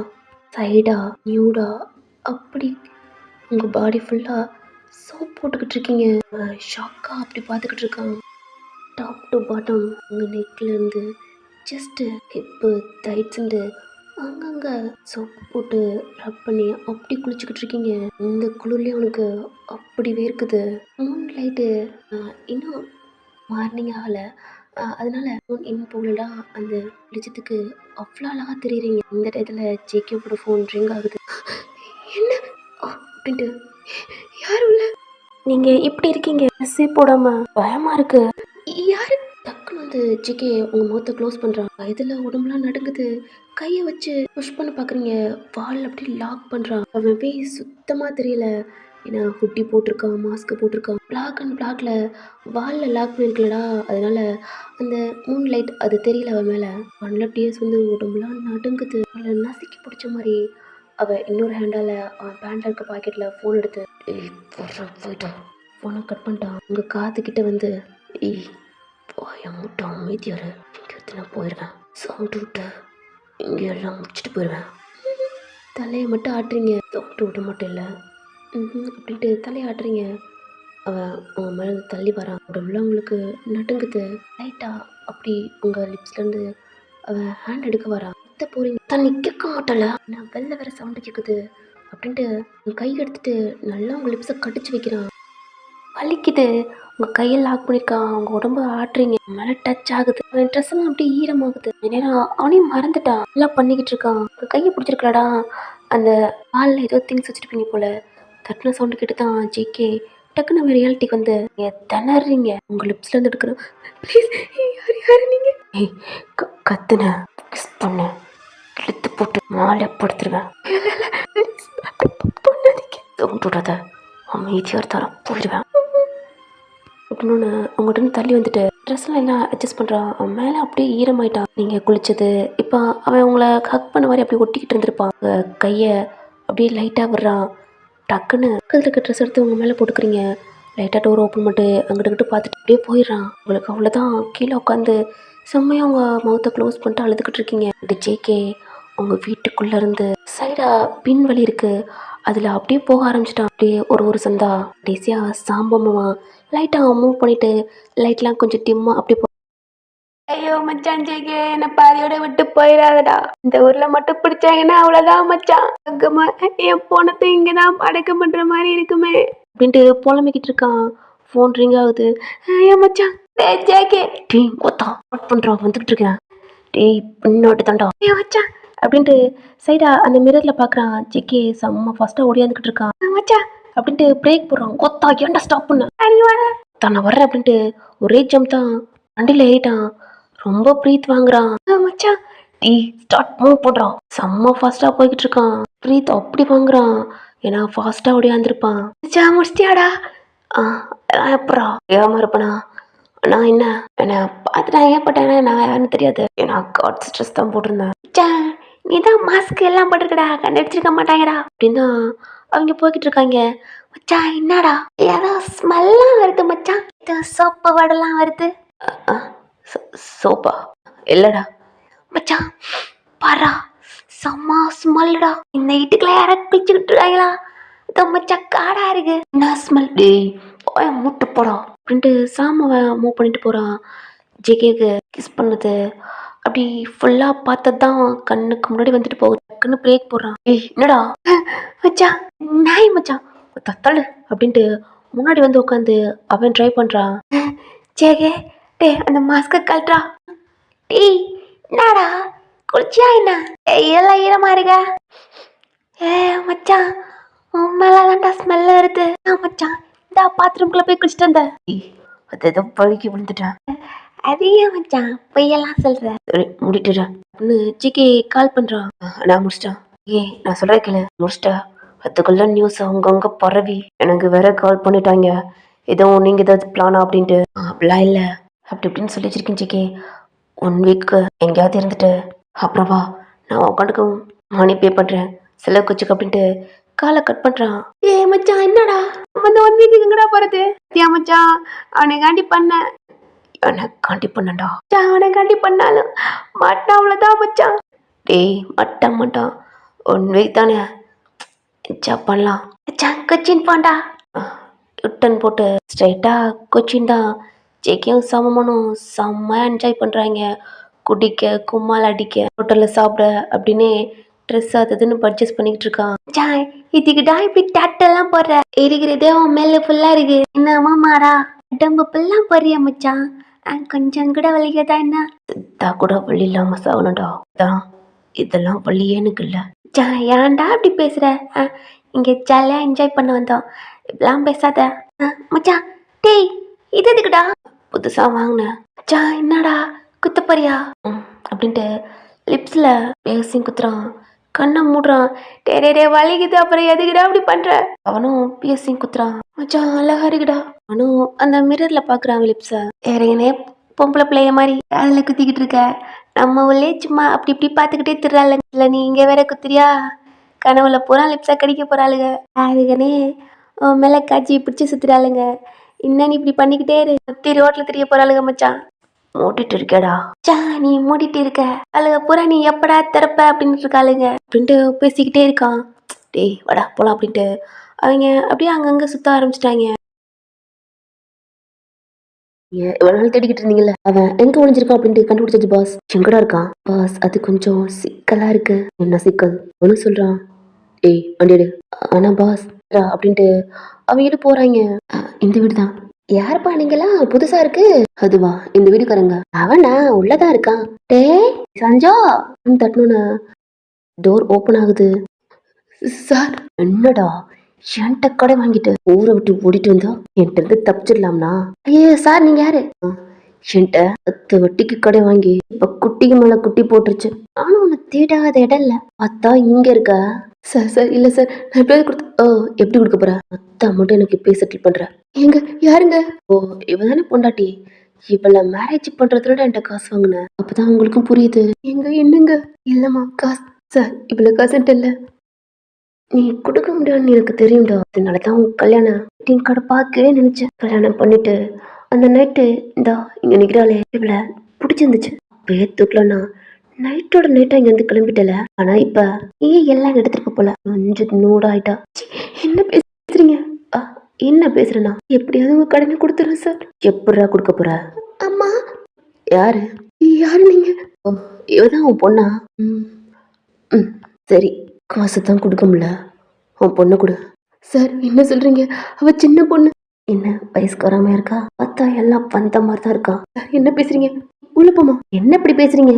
சைடா நியூடா அப்படி உங்கள் பாடி ஃபுல்லாக சோப் போட்டுக்கிட்டு இருக்கீங்க. ஷாக்கா அப்படி பார்த்துக்கிட்டு இருக்கான். டாப் டு பாட்டம் உங்கள் நெக்லேருந்து ஜஸ்ட்டு ஹிப்பு டைட்ஸுண்டு அங்கங்கே சோப்பு போட்டு ரப் பண்ணி அப்படி குளிச்சுக்கிட்டு இருக்கீங்க. இந்த குளிர்லேயே அவனுக்கு அப்படி வேர்க்குது. மூன் லைட்டு இன்னும் மார்னிங் ஆகலை. அதனால இன்னும் போகலடா அந்த வெளிச்சத்துக்கு அவ்வளோ அழகாக தெரியுறீங்க. இந்த டயத்தில் ஜேகேவோட ஃபோன் ரிங் ஆகுது. என்ன அப்படின்ட்டு யாரும் இல்லை நீங்கள் இப்படி இருக்கீங்க ட்ரெஸ்ஸே போடாம பயமாக இருக்கு யாரு டக்குன்னு வந்து ஜிகே உங்கள் முகத்தை க்ளோஸ் பண்ணுறான். இதில் உடம்புலாம் நடுங்குது. கையை வச்சு புஷ் பண்ண பார்க்குறீங்க. வால் அப்படி லாக் பண்ணுறான். அவன் ஃபேஸ் சுத்தமாக தெரியல. ஏன்னா ஹுட்டி போட்டிருக்கான் மாஸ்க்கு போட்டிருக்கான். பிளாக் அண்ட் பிளாக்ல வாலில் லாக் பண்ணியிருக்கலடா. அதனால அந்த மூன் லைட் அது தெரியல அவன் மேலே. ஒன்ல டிஎஸ் வந்து உடம்புலாம் நடுங்குது. அவளை நசுக்கி பிடிச்ச மாதிரி அவள் இன்னொரு ஹேண்டால் அவன் பேண்டில் இருக்க பாக்கெட்டில் ஃபோன் எடுத்து போயிட்டான். ஃபோனை கட் பண்ணிட்டான். உங்கள் காதுகிட்ட வந்து மூட்டை அமைதியாரு இங்கே நான் போயிடுவேன். சவுண்டு விட்டு இங்கே எல்லாம் முடிச்சுட்டு போயிடுவேன். தலையை மட்டும் ஆட்டுறீங்க. சவுண்டு விட மட்டும் இல்லை அப்படின்ட்டு தலையை ஆட்டுறீங்க. அவன் உங்கள் மேலே தள்ளி வரான். அப்படி உள்ளவங்களுக்கு நடுங்குது லைட்டா. அப்படி உங்கள் லிப்ஸ்லேருந்து அவன் ஹேண்ட் எடுக்க வரான். எத்த போறீங்க? தண்ணி கேட்க மாட்டாள. நான் வெளில வேற சவுண்டு கேட்குது அப்படின்ட்டு உங்கள் கை எடுத்துட்டு நல்லா உங்கள் லிப்ஸை கடிச்சு வைக்கிறான். வலிக்குது. உங்கள் கையை லாக் பண்ணியிருக்கான். உங்கள் உடம்பு ஆட்டுறீங்க. மேலே டச் ஆகுது. அவன் ட்ரெஸ் எல்லாம் அப்படியே ஈரமாகுது. நேரம் அவனையும் மறந்துட்டான். எல்லாம் பண்ணிக்கிட்டு இருக்கான். உங்கள் கையை பிடிச்சிருக்கலடா. அந்த காலில் ஏதோ திங்ஸ் வச்சுருப்பீங்க போல. தட்டின சவுண்டு கேட்டு தான் ஜேகே டக்குன்னு அவன் ரியாலிட்டிக்கு வந்து திணறீங்க. உங்கள் லிப்ஸ்லேருந்து எடுக்கிற ப்ளீஸ் யாரு நீங்கள் கத்துன கிஸ் பண்ண இழுத்து போட்டு மாலை படுத்துருவேன். சவுண்ட் விடாத. அமைதியாக இருந்தாலும் போயிடுவேன் அப்படின்னு உங்கள்கிட்ட தள்ளி வந்துட்டு ட்ரெஸ்லாம் எல்லாம் அட்ஜஸ்ட் பண்ணுறான். அவன் மேலே அப்படியே ஈரமாயிட்டான். நீங்கள் குளிச்சது இப்போ அவன் உங்களை ஹக் பண்ண மாதிரி அப்படியே ஒட்டிக்கிட்டு இருந்திருப்பான். கையை அப்படியே லைட்டாக விடுறான். டக்குன்னு பக்கத்தில் இருக்க ட்ரெஸ் எடுத்து உங்கள் மேலே போட்டுக்கிறீங்க. லைட்டாக டோர் ஓப்பன் பண்ணிட்டு அங்கிட்டு பார்த்துட்டு அப்படியே போயிடுறான். உங்களுக்கு அவ்வளோதான். கீழே உட்காந்து செம்மையாக உங்கள் மவுத்தை க்ளோஸ் பண்ணிட்டு அழுதுகிட்டு இருக்கீங்க. இது ஜேகே உங்கள் வீட்டுக்குள்ளேருந்து சைடாக பின் வழி இருக்குது. அதில் அப்படியே போக ஆரம்பிச்சிட்டான். அப்படியே ஒரு சந்தா கடைசியாக சாம்பமாக லைட்டாக மூவ் பண்ணிவிட்டு லைட்லாம் கொஞ்சம் டிம்மாக அப்படி ஐயோ மச்சான் ஜேகே என்னை பாதியோட விட்டு போயிடாதடா. இந்த ஊரில் மட்டும் பிடிச்சாங்கன்னா அவ்வளோதான் மச்சான். என் போனத்தை இங்கே தான் அடக்கம் பண்ணுற மாதிரி இருக்குமே அப்படின்ட்டு புலம்பிக்கிட்டு இருக்கான். ஃபோன் ரிங் ஆகுது. ஐயோ மச்சான் ஜேகே டீ மொத்தம் நோட் பண்ணுறான். வந்துக்கிட்டு இருக்கேன். டேய் பின்னோட்டு தாண்டா ஐயோ மச்சான் அப்படின்ட்டு சைடா அந்த மிரரில் பார்க்குறான். ஜேகே செம்ம ஃபாஸ்ட்டாக ஓடியாந்துக்கிட்டு இருக்கான். மச்சான் அப்படின்ட்டு பிரேக் போடுறான். கொத்தா ஏன்டா ஸ்டாப் பண்ண தான் நான் வர்றேன் அப்படின்ட்டு ஒரே ஜம்ப் தான் வண்டியில் ஏறிட்டான். ரொம்ப ப்ரீத் வாங்குறான். மச்சான் டீ ஸ்டார்ட் மூவ் பண்ணுறான். செம்ம ஃபாஸ்ட்டாக போய்கிட்டு இருக்கான். ப்ரீத் அப்படி வாங்குறான். ஏன்னா ஃபாஸ்ட்டாக ஓடியாந்துருப்பான். மச்சான் முடிச்சிட்டியாடா? எப்படா ஏமா இருப்பேனா? நான் என்னை பார்த்து நான் ஏற்பட்டேன்னா நான் யாருன்னு தெரியாது. ஏன்னா காட்ஸ் ட்ரெஸ் தான் போட்டிருந்தேன். மச்சான் நீ தான் மாஸ்க் எல்லாம் போட்டிருக்கடா. கண்டடிச்சிருக்க மாட்டாங்கடா அப்படின்னு தான் அவங்க போய்கிட்டு இருக்காங்க. மச்சான் என்னடா ஏதோ ஸ்மெல்லாம் வருது மச்சான். இது சோப்பு வடலாம் வருது. சோப்பா இல்லடா மச்சான் பாரா செம்ம ஸ்மெல்டா. இந்த வீட்டுக்குள்ள யாரா பிடிச்சுக்கிட்டு இருக்காங்களா? இதோ மச்சான் காடா இருக்கு. என்ன ஸ்மெல்? டேய் போய மூட்டை போடா அப்படின்ட்டு சாமாவை மூவ் பண்ணிட்டு போகிறான். ஜேகேக்கு கிஸ் பண்ணது அப்படி ஃபுல்லாக பார்த்தது தான் கண்ணுக்கு முன்னாடி வந்துட்டு போகுது. டக்குன்னு பிரேக் போடுறான். ஏய் என்னடா மச்சான் நாய் மச்சான் தத்தளு அப்படின்ட்டு முன்னாடி வந்து உட்காந்து அவன் ட்ரை பண்ணுறான். ஜேகே டே அந்த மாஸ்கை கழட்டா. டேய் என்னடா குளிச்சியா என்ன? எல்லாம் ஈரமா இருக்க. ஏ மச்சான் உன் மேலதான்டா ஸ்மெல் வருது. மச்சான் இந்த பாத்ரூம்குள்ள போய் குளிச்சுட்டு வந்த. அது ஏதோ பழுக்கி விழுந்துட்டேன். அது ஏன் மச்சான் பொய்யெல்லாம் சொல்ற? சரி முடிட்டுறேன் அப்படின்னு ஜிகே கால் பண்றான். நான் முடிச்சிட்டேன். நான் சொல்றேன் கேளு. முடிச்சிட்டா அதுக்குள்ள நியூஸ் அவங்கவுங்க பரவி எனக்கு வேற கால் பண்ணிட்டாங்க. ஏதோ நீங்க ஏதாவது பிளானா அப்படின்ட்டு. அப்படிலாம் இல்லை அப்படி இப்படின்னு சொல்லி வச்சிருக்கேன் ஜிகே. 1 வீக் எங்கேயாவது இருந்துட்டு அப்புறமா நான் உட்காந்துக்கு மணி பே பண்ணுறேன் செலவு வச்சுக்க அப்படின்ட்டு காலை கட் பண்ணுறான். ஏ மச்சான் என்னடா வந்து 1 வீக்கு எங்கடா போகிறது? ஏன் மச்சான் அவனை காண்டி பண்ண காண்டி பண்ணண்டா. அவனை காண்டி பண்ணாலும் மாட்டா அவ்வளோதான் மச்சான். டேய் மாட்டான் 1 வீக் தானே பண்ணலாம். மச்சான் கொச்சின் போண்டா. ரிட்டன் போட்டு ஸ்ட்ரைட்டாக கொச்சின் தான். ஜேகேயும் சமமானும் செம்மையாக என்ஜாய் பண்ணுறாங்க. குடிக்க கும்மால் அடிக்க ஹோட்டலில் சாப்பிட அப்படின்னு ட்ரெஸ் அதுன்னு பர்ச்சேஸ் பண்ணிக்கிட்டு இருக்கான். ஜாய் இதுக்குடா இப்படி டாட்டெல்லாம் போடுற? இருக்கிறதே உன் மேலே ஃபுல்லாக இருக்கு. என்னமா மாடா உடம்பு ஃபுல்லாக போறியா மச்சான்? கொஞ்சம் கூட வலிக்கதா என்ன? கூட வலி இல்லாமல் சாகணும்டா. தான் இதெல்லாம் வலியே எனக்கு இல்லை. ஏன்டா அப்படி பேசுற? இங்கே ஜாலியாக என்ஜாய் பண்ண வந்தோம். இப்பெல்லாம் பேசாத மச்சான். டேய் இது எதுக்குடா புதுசாக வாங்கினேன்? மச்சான் என்னடா குத்த போறியா அப்படின்ட்டு லிப்ஸில் பேசி குத்துறான். கண்ணை மூடுறான். டே வலிக்குது அப்புறம் எதுக்குடா அப்படி பண்ற? அவனும் பேசி குத்துறான். மச்சான் அழகா இருக்குடா. அவனும் அந்த மிரரில் பார்க்குறான் லிப்ஸை. வேறேனே பொம்பளை பிள்ளைய மாதிரி அதில் குத்திக்கிட்டு இருக்க. நம்ம உள்ளே சும்மா அப்படி இப்படி பார்த்துக்கிட்டே திடுறாள். இல்லை நீ இங்கே வேற குத்துறியா? கனவுல பூரா லிப்ஸை கடிக்க போகிறாளுங்க. அதுக்கனே மேலே காய்ச்சி பிடிச்சி சுற்றுறாளுங்க. இன்னும் நீ இப்படி பண்ணிக்கிட்டே இரு. சுற்றி ரோட்டில் தெரிய போகிறாளுங்க மச்சான். மூடிட்டு இருக்கடா. நீ மூடிட்டு இருக்க அழுக பூரா நீ எப்படா திறப்ப அப்படின்னு இருக்காளுங்க அப்படின்ட்டு பேசிக்கிட்டே இருக்கான். டேய் வாடா போலாம் அப்படின்ட்டு அவங்க அப்படியே அங்கங்கே சுற்ற ஆரம்பிச்சிட்டாங்க. இவ்வளவு நாள் தேடிக்கிட்டு இருந்தீங்கல்ல, அவன் எங்க ஒளிஞ்சிருக்கான் அப்படின்ட்டு கண்டுபிடிச்சாச்சு பாஸ். எங்கடா இருக்கான் பாஸ்? அது கொஞ்சம் சிக்கலா இருக்கு. என்ன சிக்கல்? ஒன்னு சொல்றான். ஏய் வண்டி எடு. ஆனா பாஸ் அப்படின்ட்டு அவங்க வீடு போறாங்க. இந்த வீடு தான். யாருப்பா நீங்கெல்லாம் புதுசா இருக்கு? அதுவா இந்த வீடுக்காரங்க. அவனா உள்ளதான் இருக்கான். டேய் சஞ்சா தட்டணும்னா டோர் ஓபன் ஆகுது. சார் என்னடா என்கிட்ட கடை வாங்கிட்டு ஊரை விட்டு ஓடிட்டு வந்தா என்கிட்ட இருந்து தப்பிச்சிடலாம்னா? ஐயோ சார் நீங்க யாரு? என்கிட்ட 10 வட்டிக்கு கடை வாங்கி இப்ப குட்டிக்கு மேல குட்டி போட்டுருச்சு. நானும் உன்னை தேடாத இடம் இல்ல அத்தா இங்க இருக்க. சார் சார் இல்ல சார் நான் எப்படியாவது கொடுத்து எப்படி கொடுக்க போறேன்? அத்தா மட்டும் எனக்கு இப்பயே செட்டில் பண்ற. எங்க யாருங்க? ஓ இவதானே பொண்டாட்டி. இவள மேரேஜ் பண்றதுல என்கிட்ட காசு வாங்கினேன். அப்பதான் உங்களுக்கும் புரியுது. எங்க என்னங்க? இல்லம்மா காசு சார் இவ்வளவு காசுன்ட்டு இல்ல. நீ கொடுக்க முடியாதுன்னு எனக்கு தெரியும்டா. அதனாலதான் உன் கல்யாணம் டீம் கடை பார்க்கவே நினைச்சேன். கல்யாணம் பண்ணிட்டு அந்த நைட்டு இந்தா இங்க நிக்கிறாளே இவள பிடிச்சிருந்துச்சு. அப்பயே தூக்கலன்னா நைட்டோட நைட்டா இங்க இருந்து கிளம்பிட்டல. ஆனா இப்ப நீ எல்லாம் எடுத்துட்டு போல கொஞ்சம் நூடாயிட்டா. என்ன பேசுறீங்க? என்ன பேசுறேன்னா எப்படியாவது உங்க கடனை கொடுத்துறேன் சார். எப்படா கொடுக்க போற? அம்மா யாரு? யாரு நீங்க? ஓ இவதான் உன் பொண்ணா? சரி காசு தான் கொடுக்க முடியல. உன் பொண்ணு கொடு. சார் என்ன சொல்றீங்க? அவ சின்ன பொண்ணு. என்ன வயசுக்காராம இருக்கா? பார்த்தா எல்லாம் பந்த மாதிரி தான் இருக்கா. என்ன பேசுறீங்க? உள்ள போமா. என்ன இப்படி பேசுறீங்க?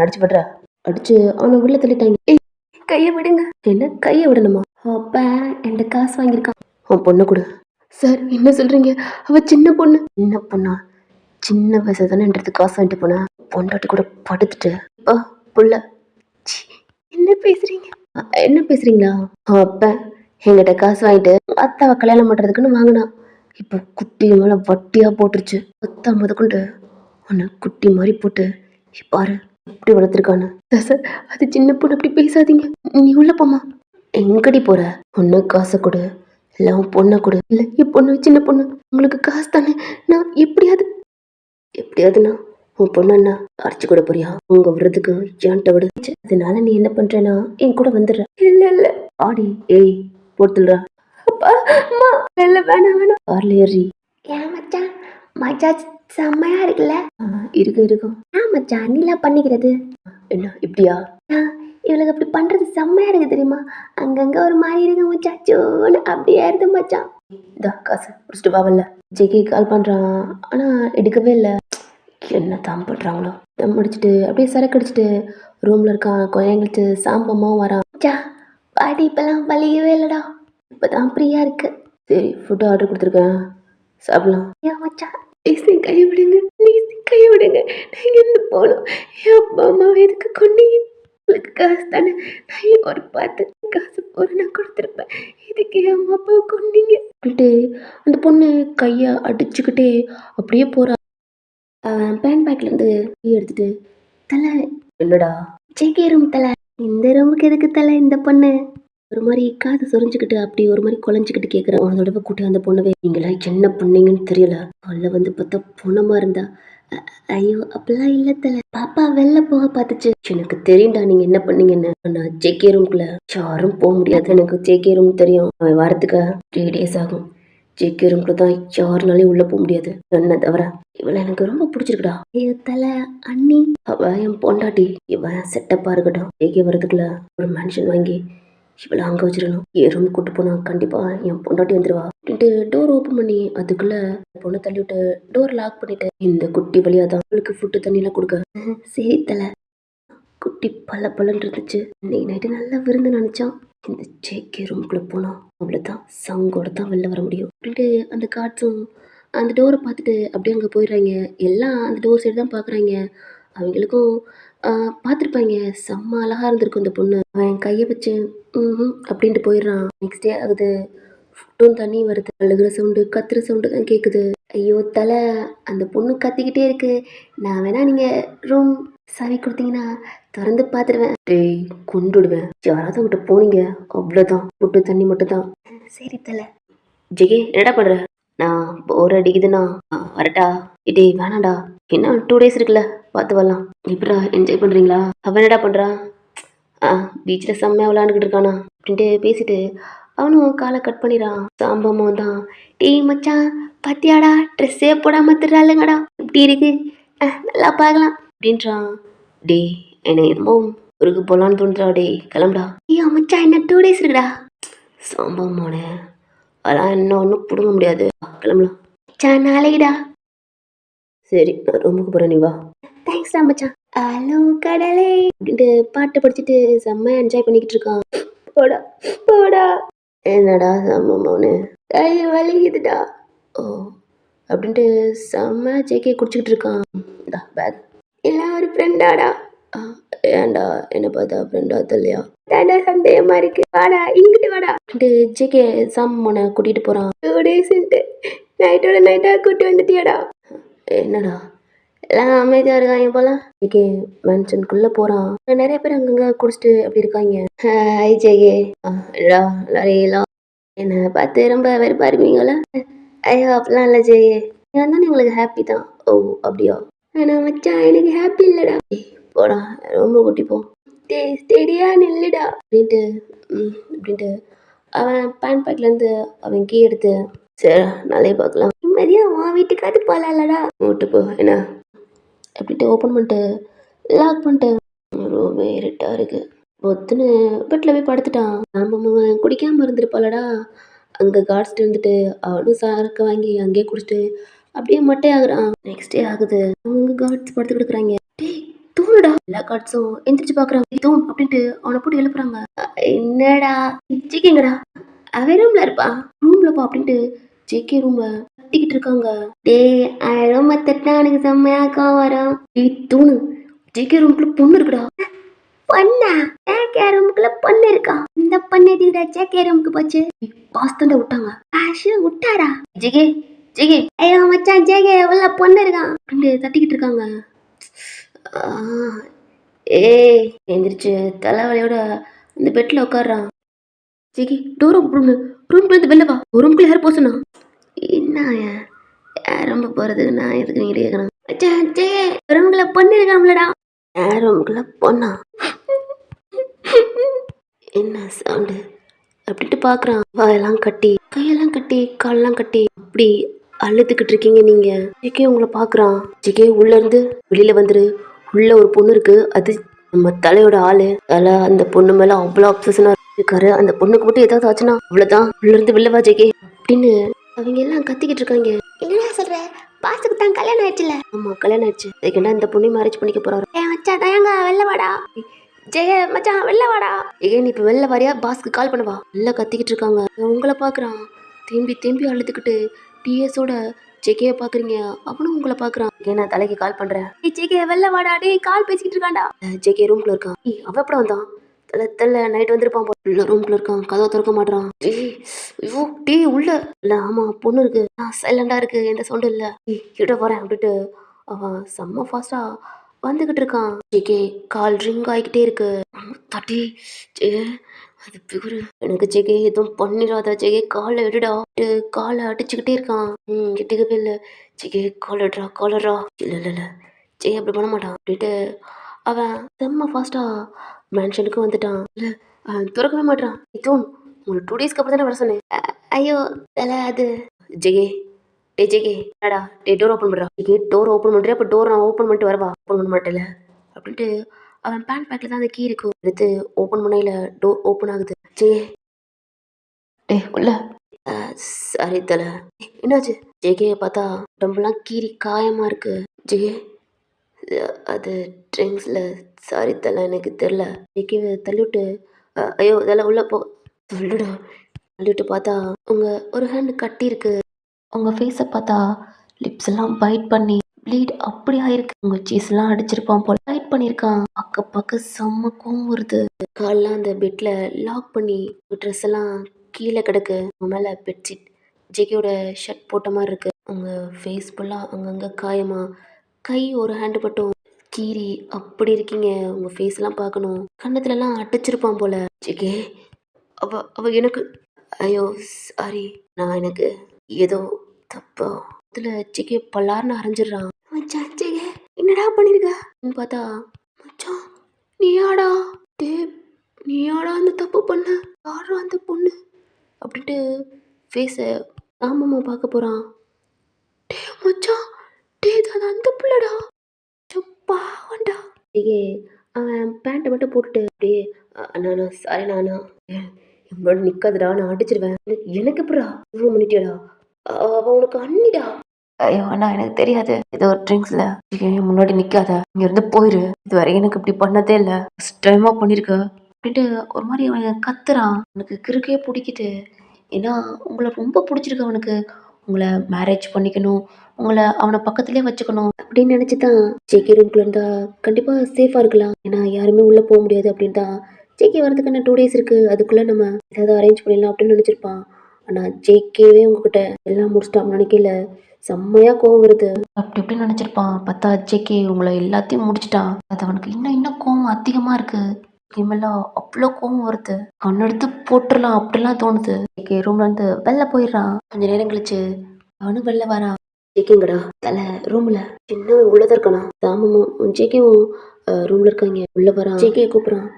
அடிச்சு பண்ற அடிச்சு அவனை உள்ள தள்ளிட்டாங்க. கைய விடுங்க. என்ன கைய விடணுமா? அப்ப என்கிட்ட காசு வாங்கியிருக்கான். உன் பொண்ணு கொடு. சார் என்ன சொல்றீங்க? அவ சின்ன பொண்ணு. சின்ன பொண்ணா? சின்ன வயசு தானே காசு வாங்கிட்டு போன. பொண்டாட்டி கூட படுத்துட்டு புள்ள. என்ன பேசுறீங்க? என்ன பேசுறீங்களா? அப்ப என்கிட்ட காசு வாங்கிட்டு அத்தாவை கல்யாணம் பண்றதுக்குன்னு வாங்கினா. இப்ப குட்டி மேல வட்டியா போட்டுருச்சு. அத்தா முதற்கொண்டு உன்னை குட்டி மாதிரி போட்டு பாரு எப்படி வளர்த்துருக்கானு. சார் அது சின்ன பொண்ணு அப்படி பேசாதீங்க. நீ உள்ள போமா. எங்கடி போற? பொண்ணு காசை கொடு இல்ல உன் பொண்ணை கொடு. இல்ல என் பொண்ணு சின்ன பொண்ணு உங்களுக்கு காசு தானே. நான் எப்படியாதுன்னா உன் பொண்ணா அரைச்சு கூட போறியா? உங்க விடுறதுக்கு என்கிட்ட விடு. அதனால நீ என்ன பண்றேன்னா என் கூட வந்துடுற. இல்ல ஆடி ஏய் போட்டுடுறா. அப்பா அம்மா இல்ல வேணாம் கார்ல ஏறி. ஏன் மச்சான் மச்சான் செம்மையா இருக்குல்ல? இருக்கும் மச்சான் நீலாம் பண்ணிக்கிறது என்ன இப்படியா? இவளுக்கு அப்படி பண்றது செம்மையா இருக்கு தெரியுமா? அங்கங்க ஒரு மாதிரி இருக்கு மச்சான். சோன்னு அப்படியே இருக்கு மச்சான். இதா காசு முடிச்சுட்டு பாவல்ல. ஜெகி கால் பண்றான் ஆனா எடுக்கவே இல்லை. என்ன தான் பண்றாங்களோ. தம் அடிச்சுட்டு அப்படியே சரக்கு அடிச்சுட்டு ரூம்ல இருக்கான். கொஞ்சம் கழிச்சு சாம்பம்மாவும் வரான். பாடி இப்பெல்லாம் வலிக்கவே இல்லடா. இப்பதான் ஃப்ரீயா இருக்கு. சரி ஃபுட்டு ஆர்டர் கொடுத்துருக்கேன் சாப்பிடலாம். ஏன் மச்சான் கையை விடுங்க. கையை விடுங்க. நான் எந்த போகணும்? என் அப்பா அம்மா எதுக்கு கொண்டீங்க? உங்களுக்கு காசு தானே. நான் ஒரு பார்த்து காசு போற நான் கொடுத்துருப்பேன். இதுக்கு என் அம்மா அப்பாவை கொண்டீங்க அப்படின்ட்டு அந்த பொண்ணு கையை அடிச்சுக்கிட்டே அப்படியே போறா. பேண்ட் பேக்லேருந்து எடுத்துட்டு தலை என்னடா ஜெகே ரூம் தலை. இந்த ரூமுக்கு எதுக்கு தலை இந்த பொண்ணு? ஒரு மாதிரி காது சொரிஞ்சுக்கிட்டு அப்படி ஒரு மாதிரி குழஞ்சிக்கிட்டு கேட்குறேன். ஒரு தடவை கூட்டி அந்த பொண்ணவே நீங்களா என்ன பண்ணீங்கன்னு தெரியல. கொல்ல வந்து பார்த்தா பொணமா இருந்தா. ஐயோ அப்படிலாம் இல்ல தலை. பாப்பா வெளில போக பார்த்துச்சு. எனக்கு தெரியும்டா நீங்க என்ன பண்ணீங்கன்னு. நான் ஜேகே ரூம்குள்ள யாரும் போக முடியாது. எனக்கு ஜேகே ரூம் தெரியும். அவன் வாரத்துக்கு 3 days ஆகும். ஜேகே ரூம்குள்ள தான் யாருனாலையும் உள்ள போக முடியாது என்ன தவிர. இவளை எனக்கு ரொம்ப பிடிச்சிருக்குடா. ஐயோ தலை அண்ணி அவ என் பொண்டாட்டி. இவன் செட்டப்பா இருக்கட்டும். ஜேகே வரதுக்குள்ள ஒரு மேன்ஷன் வாங்கி இவளை அங்கே வச்சிடணும். என் ரூம் கூட்டு போனா கண்டிப்பா என் பொண்டாட்டி வந்துடுவா அப்படின்ட்டு டோர் ஓப்பன் பண்ணி அதுக்குள்ள பொண்ணை தள்ளி விட்டு டோர் லாக் பண்ணிட்டு இந்த குட்டி வழியா தான் அவளுக்கு ஃபுட்டு தண்ணியெல்லாம் கொடுக்க. சரி தலை. குட்டி பல்லன்னு இருந்துச்சு. இன்னைக்கு நைட்டு நல்லா விருந்து நினைச்சான். இந்த ஜேகே ரூம்குள்ள போனா அவ்வளோதான் சங்கோட தான் வெளில வர முடியும் அப்படின்ட்டு அந்த கார்ட்ஸும் அந்த டோரை பார்த்துட்டு அப்படியே அங்கே போயிடுறாங்க. எல்லாம் அந்த டோர் சைடு தான் பார்க்குறாங்க. அவங்களுக்கும் பார்த்துருப்பாங்க. செம்ம அழகா இருந்திருக்கும் இந்த பொண்ணு. அவன் கையை வச்சு அப்படின்ட்டு போயிடுறான். நெக்ஸ்ட் டே ஆகுது. ஃபுட்டும் தண்ணி வருது. அழுகிற சவுண்டு கத்துற சவுண்டு தான் கேட்குது. ஐயோ தலை அந்த பொண்ணு கத்திக்கிட்டே இருக்கு. நான் வேணா நீங்க ரூம் சாவி கொடுத்தீங்கன்னா திறந்து பார்த்துடுவேன். டேய் கொண்டுடுவேன். யாராவது அவங்ககிட்ட போனீங்க அவ்வளோதான். ஃபுட்டு தண்ணி மட்டும் தான். சரி தலை. ஜெகே என்னடா பண்ற? நான் போர் அடிக்குதுண்ணா வரட்டா? இதே வேணாண்டா. இன்னும் 2 days இருக்குல்ல பார்த்து வரலாம். இப்படா என்ஜாய் பண்ணுறீங்களா? அவன் என்னடா பண்ணுறான்? பீச்சில் செம்மையாக விளாண்டுக்கிட்டு இருக்கானா அப்படின்ட்டு பேசிட்டு அவனும் காலை கட் பண்ணிடுறான். சாம்பமும் தான், டேய் மச்சான் பாத்தியாடா ட்ரெஸ்ஸே போடாம திர்றாளுங்கடா, இப்படி இருக்கு நல்லா பார்க்கலாம் அப்படின்றான். டேய் என்னை என்னமோ ஊருக்கு போகலான்னு தோணுதுடா, டேய் கிளம்புடா. ஐயோ மச்சான் என்ன 2 days இருக்குடா. சாம்பமோன அதெல்லாம் என்ன ஒன்றும் பிடுங்க முடியாது, கிளம்பலாம். மச்சான் நாளைக்குடா. சரி நான் ரூமுக்கு போகிறேன், நீ வா. தேங்க்ஸ்டா மச்சான். ஹலோ கடலே அப்படின்ட்டு பாட்டு படிச்சுட்டு செம்ம என்ஜாய் பண்ணிக்கிட்டு இருக்கான். போடா போடா. என்னடா சம்மோன்னு கை வலிக்குதுடா. ஓ அப்படின்ட்டு செம்ம ஜேகே குடிச்சிக்கிட்டு இருக்கான். பேக் இல்லை ஒரு ஃப்ரெண்டாடா. ஏன்டா என்ன பார்த்தா ஃப்ரெண்டா தெரியலையா? தாண்டா சந்தேகமா இருக்கு, வாடா இங்கிட்டு வாடா அப்படின்ட்டு ஜேகே சம்மனை கூட்டிகிட்டு போகிறான். 2 daysன்ட்டு நைட்டோட நைட்டாக கூட்டி வந்துட்டியாடா. என்னடா எல்லாம் அமைதியாக இருக்காங்க போல. ஜேகே மேன்ஷனுக்குள்ளே போகிறான். நிறைய பேர் அங்கங்கே குடிச்சிட்டு அப்படி இருக்காங்க. Hi JK. இல்லடா எல்லாரையும் என்னை பார்த்து ரொம்ப வெறுப்பா இருப்பீங்களா? ஐயோ அப்படிலாம் இல்லை ஜேகே, நான் தானே உங்களுக்கு ஹாப்பி தான். ஓ அப்படியா? ஆனால் மச்சான் எனக்கு ஹாப்பி இல்லைடா. போடா ரொம்ப கூட்டிப்போம். ஸ்டெடியா நில்லுடா அப்படின்ட்டு அப்படின்ட்டு அவன் பேண்ட் பேக்லேருந்து அவன் கீ எடுத்து, சரி நாளையே பார்க்கலாம், நிம்மதியா உன் வீட்டுக்காவது போகலாம்லடா. வீட்டு போ என்ன அப்படின்ட்டு ஓப்பன் பண்ணிட்டு லாக் பண்ணிட்டு ரொம்ப இருட்டாக இருக்கு. பொத்துன்னு பெட்டில் போய் படுத்துட்டான். அவன் குடிக்காமல் இருந்திருப்பாளடா. அங்கே கார்ட்ஸ்ட்டு இருந்துட்டு அவனும் சாரக்க வாங்கி அங்கேயே குடிச்சிட்டு அப்படியே மட்டையாகிறான். நெக்ஸ்ட் டே ஆகுது. அவங்க கார்ட்ஸ் படுத்து கிடக்குறாங்க. டேய் தூணுடா. எல்லா கார்ட்ஸும் எந்திரிச்சு பார்க்குறாங்க. தூண் அப்படின்ட்டு அவனை போட்டு எழுப்புறாங்க. என்னடா ஜிக்கிங்கடா அவன் ரூம்ல இருப்பா, ரூம்ல பா அப்படின்ட்டு ஜேகே ரூம தட்டிக்கிட்டு இருக்காங்க. டேய் ரூம தட்டினா எனக்கு செம்மையா வரும். டேய் தூணு ஜேகே ரூம்குள்ள பொண்ணு இருக்குடா. பொண்ணா? ஜேகே ரூமுக்குள்ள பொண்ணு இருக்கா? இந்த பொண்ணு எதுக்குடா ஜேகே ரூமுக்கு போச்சு? பாஸ் தாண்டா விட்டாங்க. ஆஷு விட்டாரா? ஜிகே ஜிகே ஐயோ மச்சான் ஜேகே உள்ள பொண்ணு இருக்கான் அப்படின்னு தட்டிக்கிட்டு இருக்காங்க. ஏய் எந்திரிச்சு தலைவலியோட இந்த பெட்ல உட்காடுறான். ஜிகே டோர் ஓப்பன், ரூம்குள்ள இருந்து வெளில வா, ரூம்குள்ள யார் போசனா? என்ன யார் ரொம்ப போறது, நான் எதுக்கு நீங்க கேட்கணும்? மச்சான் ஜேகே ரூம்குள்ள பொண்ணு இருக்காம்லடா. யார் ரூம்குள்ள பொண்ணா? என்ன சவுண்டு அப்படின்ட்டு பார்க்குறான். வாயெல்லாம் கட்டி கையெல்லாம் கட்டி காலெல்லாம் கட்டி அப்படி அழுதுகிட்டு இருக்கீங்க நீங்க. ஜிகே உங்களை பார்க்குறான். ஜிகே உள்ள இருந்து வெளியில வந்துரு, உள்ள ஒரு பொண்ணு இருக்கு, அது நம்ம தலையோட ஆளு. தலை அந்த பொண்ணு மேல அவ்வளோ அப்சஷனா இருக்காரு. அந்த பொண்ணுக்கு மட்டும் ஏதாவது ஆச்சுன்னா அவ்வளோதான், உள்ள இருந்து வெளில வா ஜிகே அப்படின்னு அவங்க எல்லாம் கத்திக்கிட்டு இருக்காங்க. என்ன சொல்ற? பாசுக்கு தான் கல்யாணம் ஆயிடுச்சுல? ஆமா கல்யாணம் ஆயிடுச்சு. அதுக்கு இந்த பொண்ணு மேரேஜ் பண்ணிக்க போறாரு. மச்சான் தயங்க வெளில வாடா. ஜெய மச்சான் வெளில வாடா. ஏன் இப்ப வெளில வரையா? பாஸ்க்கு கால் பண்ணுவா. எல்லாம் கத்திக்கிட்டு இருக்காங்க. உங்களை பாக்குறான். திரும்பி திரும்பி அழுதுகிட்டு டிஎஸோட ஜெகேயை பாக்குறீங்க. அவனும் உங்களை பாக்குறான். நான் தலைக்கு கால் பண்றேன். ஜெகே வெளில வாடா. டேய் கால் பேசிக்கிட்டு இருக்கான்டா. ஜெகே ரூம்குள்ள இருக்கான். அவ எப்படி வந்தான்? தலை நைட் வந்திருப்பான் உள்ள ரூம்குள்ள இருக்கான். கதவை திறக்க மாட்டான். ஐயோ டே உள்ள இல்ல. ஆமா பொண்ணு இருக்கு, சைலண்டா இருக்கு, எந்த சவுண்டும் இல்ல. கிட்ட போறேன் அப்படின்ட்டு அவன் செம்ம ஃபாஸ்டா வந்துகிட்டு இருக்கான். ஜேகே கால் ரிங் ஆகிக்கிட்டே இருக்கு. தட்டி ஜே அது பிகுரு எனக்கு ஜேகே எதுவும் பண்ணிடாத ஜேகே, காலை எடுடா. காலை அடிச்சுக்கிட்டே இருக்கான். எட்டுக்கவே இல்லை. ஜேகே கால் எடுறா கால் எடுறா. இல்லை இல்லை இல்லை ஜே அப்படி பண்ண மாட்டான் அப்படின்ட்டு அவன் செம்ம ஃபாஸ்டா மேன்ஷனுக்கு வந்துட்டான். இல்லை திறக்கவே மாட்டான். தோன் உங்களுக்கு 2 daysக்கு அப்புறம் தானே வர சொன்னேன். ஐயோ தலை அது ஜெகே. டே ஜேகே என்னடா? டே டோர் ஓப்பன் பண்ணுறா. ஜேகே டோர் ஓப்பன் பண்ணுறியா? அப்போ டோர் நான் ஓப்பன் பண்ணிட்டு வரவா? ஓப்பன் பண்ண மாட்டேல அப்படின்ட்டு அவன் பேண்ட் பேக்கில் தான் அந்த கீ இருக்கும். எடுத்து ஓப்பன் பண்ணையில் டோர் ஓப்பன் ஆகுது. ஜே டே உள்ள. சாரி தலை. என்னாச்சு? ஜேகேயை பார்த்தா உடம்புலாம் கீறி காயமாக இருக்கு. ஜேகே அது ட்ரிங்க்ஸில். சாரி தலை எனக்கு தெரில. ஜேகேவை தள்ளிவிட்டு ஐயோ இதெல்லாம் உள்ள போ சொல்லுடா. தள்ளிவிட்டு பார்த்தா உங்கள் ஒரு ஹேண்டு கட்டி இருக்கு. உங்கள் ஃபேஸை பார்த்தா லிப்ஸ் எல்லாம் பைட் பண்ணி ப்ளீட் அப்படி ஆயிருக்கு. உங்கள் சீஸ்லாம் அடிச்சிருப்பான் போல, பைட் பண்ணியிருக்கான். பக்க செம்ம கோவம் வருது. கால்லாம் அந்த பெட்டில் லாக் பண்ணி ட்ரெஸ் எல்லாம் கீழே கிடக்கு. உங்கள் மேலே பெட்ஷீட் ஜேகேயோட ஷர்ட் போட்ட மாதிரி இருக்கு. உங்கள் ஃபேஸ் ஃபுல்லாக அங்கங்கே காயமா, கை ஒரு ஹேண்டு மட்டும் கீறி அப்படி இருக்கீங்க. உங்கள் ஃபேஸ்லாம் பார்க்கணும். கண்ணத்துலலாம் அடிச்சிருப்பான் போல. ஜேகே அவ எனக்கு ஐயோ சாரி, நான் எனக்கு ஏதோ தப்பா இதுல ஜிகே பல்லார்னு அரைஞ்சிடுறான். மச்சான் ஜிகே என்னடா பண்ணிருக்க பார்த்தா மச்சான் நீயாடா? டே நீயாடா அந்த தப்பு பண்ண? யாரா அந்த பொண்ணு? அப்படின்ட்டு ஃபேஸை ஆமாம்மா பார்க்க போகிறான். டே மச்சான், டே அது அந்த பிள்ளடா, பாவண்டா. டேய் அவன் பேண்ட்டை மட்டும் போட்டுட்டு அப்படியே அண்ணா சாரிண்ணா அண்ணா என்னோட நிற்காதுடா, நான் அடிச்சிருவேன். எனக்கு எப்படா இவ்வளோ பண்ணிட்டியாடா, அவன் உனக்கு அண்ணிடா. ஐயோ அண்ணா எனக்கு தெரியாது, ஏதோ ஒரு ட்ரிங்க்ஸில் முன்னாடி நிற்காத, இங்கேருந்து போயிரு, இது வரைக்கும் எனக்கு இப்படி பண்ணதே இல்லை, ஃபஸ்ட் டைமாக பண்ணியிருக்க அப்படின்ட்டு ஒரு மாதிரி அவன் கத்துறான். அவனுக்கு கிறுக்கே பிடிக்குது. ஏன்னா உங்களை ரொம்ப பிடிச்சிருக்கு அவனுக்கு, உங்களை மேரேஜ் பண்ணிக்கணும், உங்களை அவனை பக்கத்துலேயே வச்சுக்கணும் அப்படின்னு நினச்சி தான் ஜேகே ரூம்குள்ளே இருந்தால் கண்டிப்பாக சேஃபாக இருக்கலாம். ஏன்னா யாருமே உள்ளே போக முடியாது அப்படின்னு தான் ஜேகே வரதுக்கான 2 days இருக்குது, அதுக்குள்ளே நம்ம ஏதாவது அரேஞ்ச் பண்ணிடலாம் அப்படின்னு நினச்சிருப்பான். ஆனால் ஜேகேவே உங்ககிட்ட எல்லாம் முடிச்சிட்டான் நினைக்கல, செம்மையாக கோவம் வருது அப்படி இப்படின்னு நினச்சிருப்பான். பார்த்தா ஜேகே உங்களை எல்லாத்தையும் முடிச்சிட்டான். அது அவனுக்கு இன்னும் கோவம் அதிகமாக இருக்குது. இனிமேலாம் அவ்வளோ கோவம் வருது, கண்ணெடுத்து போட்டுடலாம் அப்படிலாம் தோணுது. ஜேகே ரூம்ல இருந்து வெளில போயிடுறான். கொஞ்ச நேரம் கழிச்சு அவனும் வெளில வரான். ஜேகேங்கடா தலை ரூம்ல சின்ன உள்ளதா இருக்கானா, தாமமும் ஜேகேவும் ரூம்ல இருக்காங்க. உள்ள வரான், ஜேகே கூப்பிட்றான்.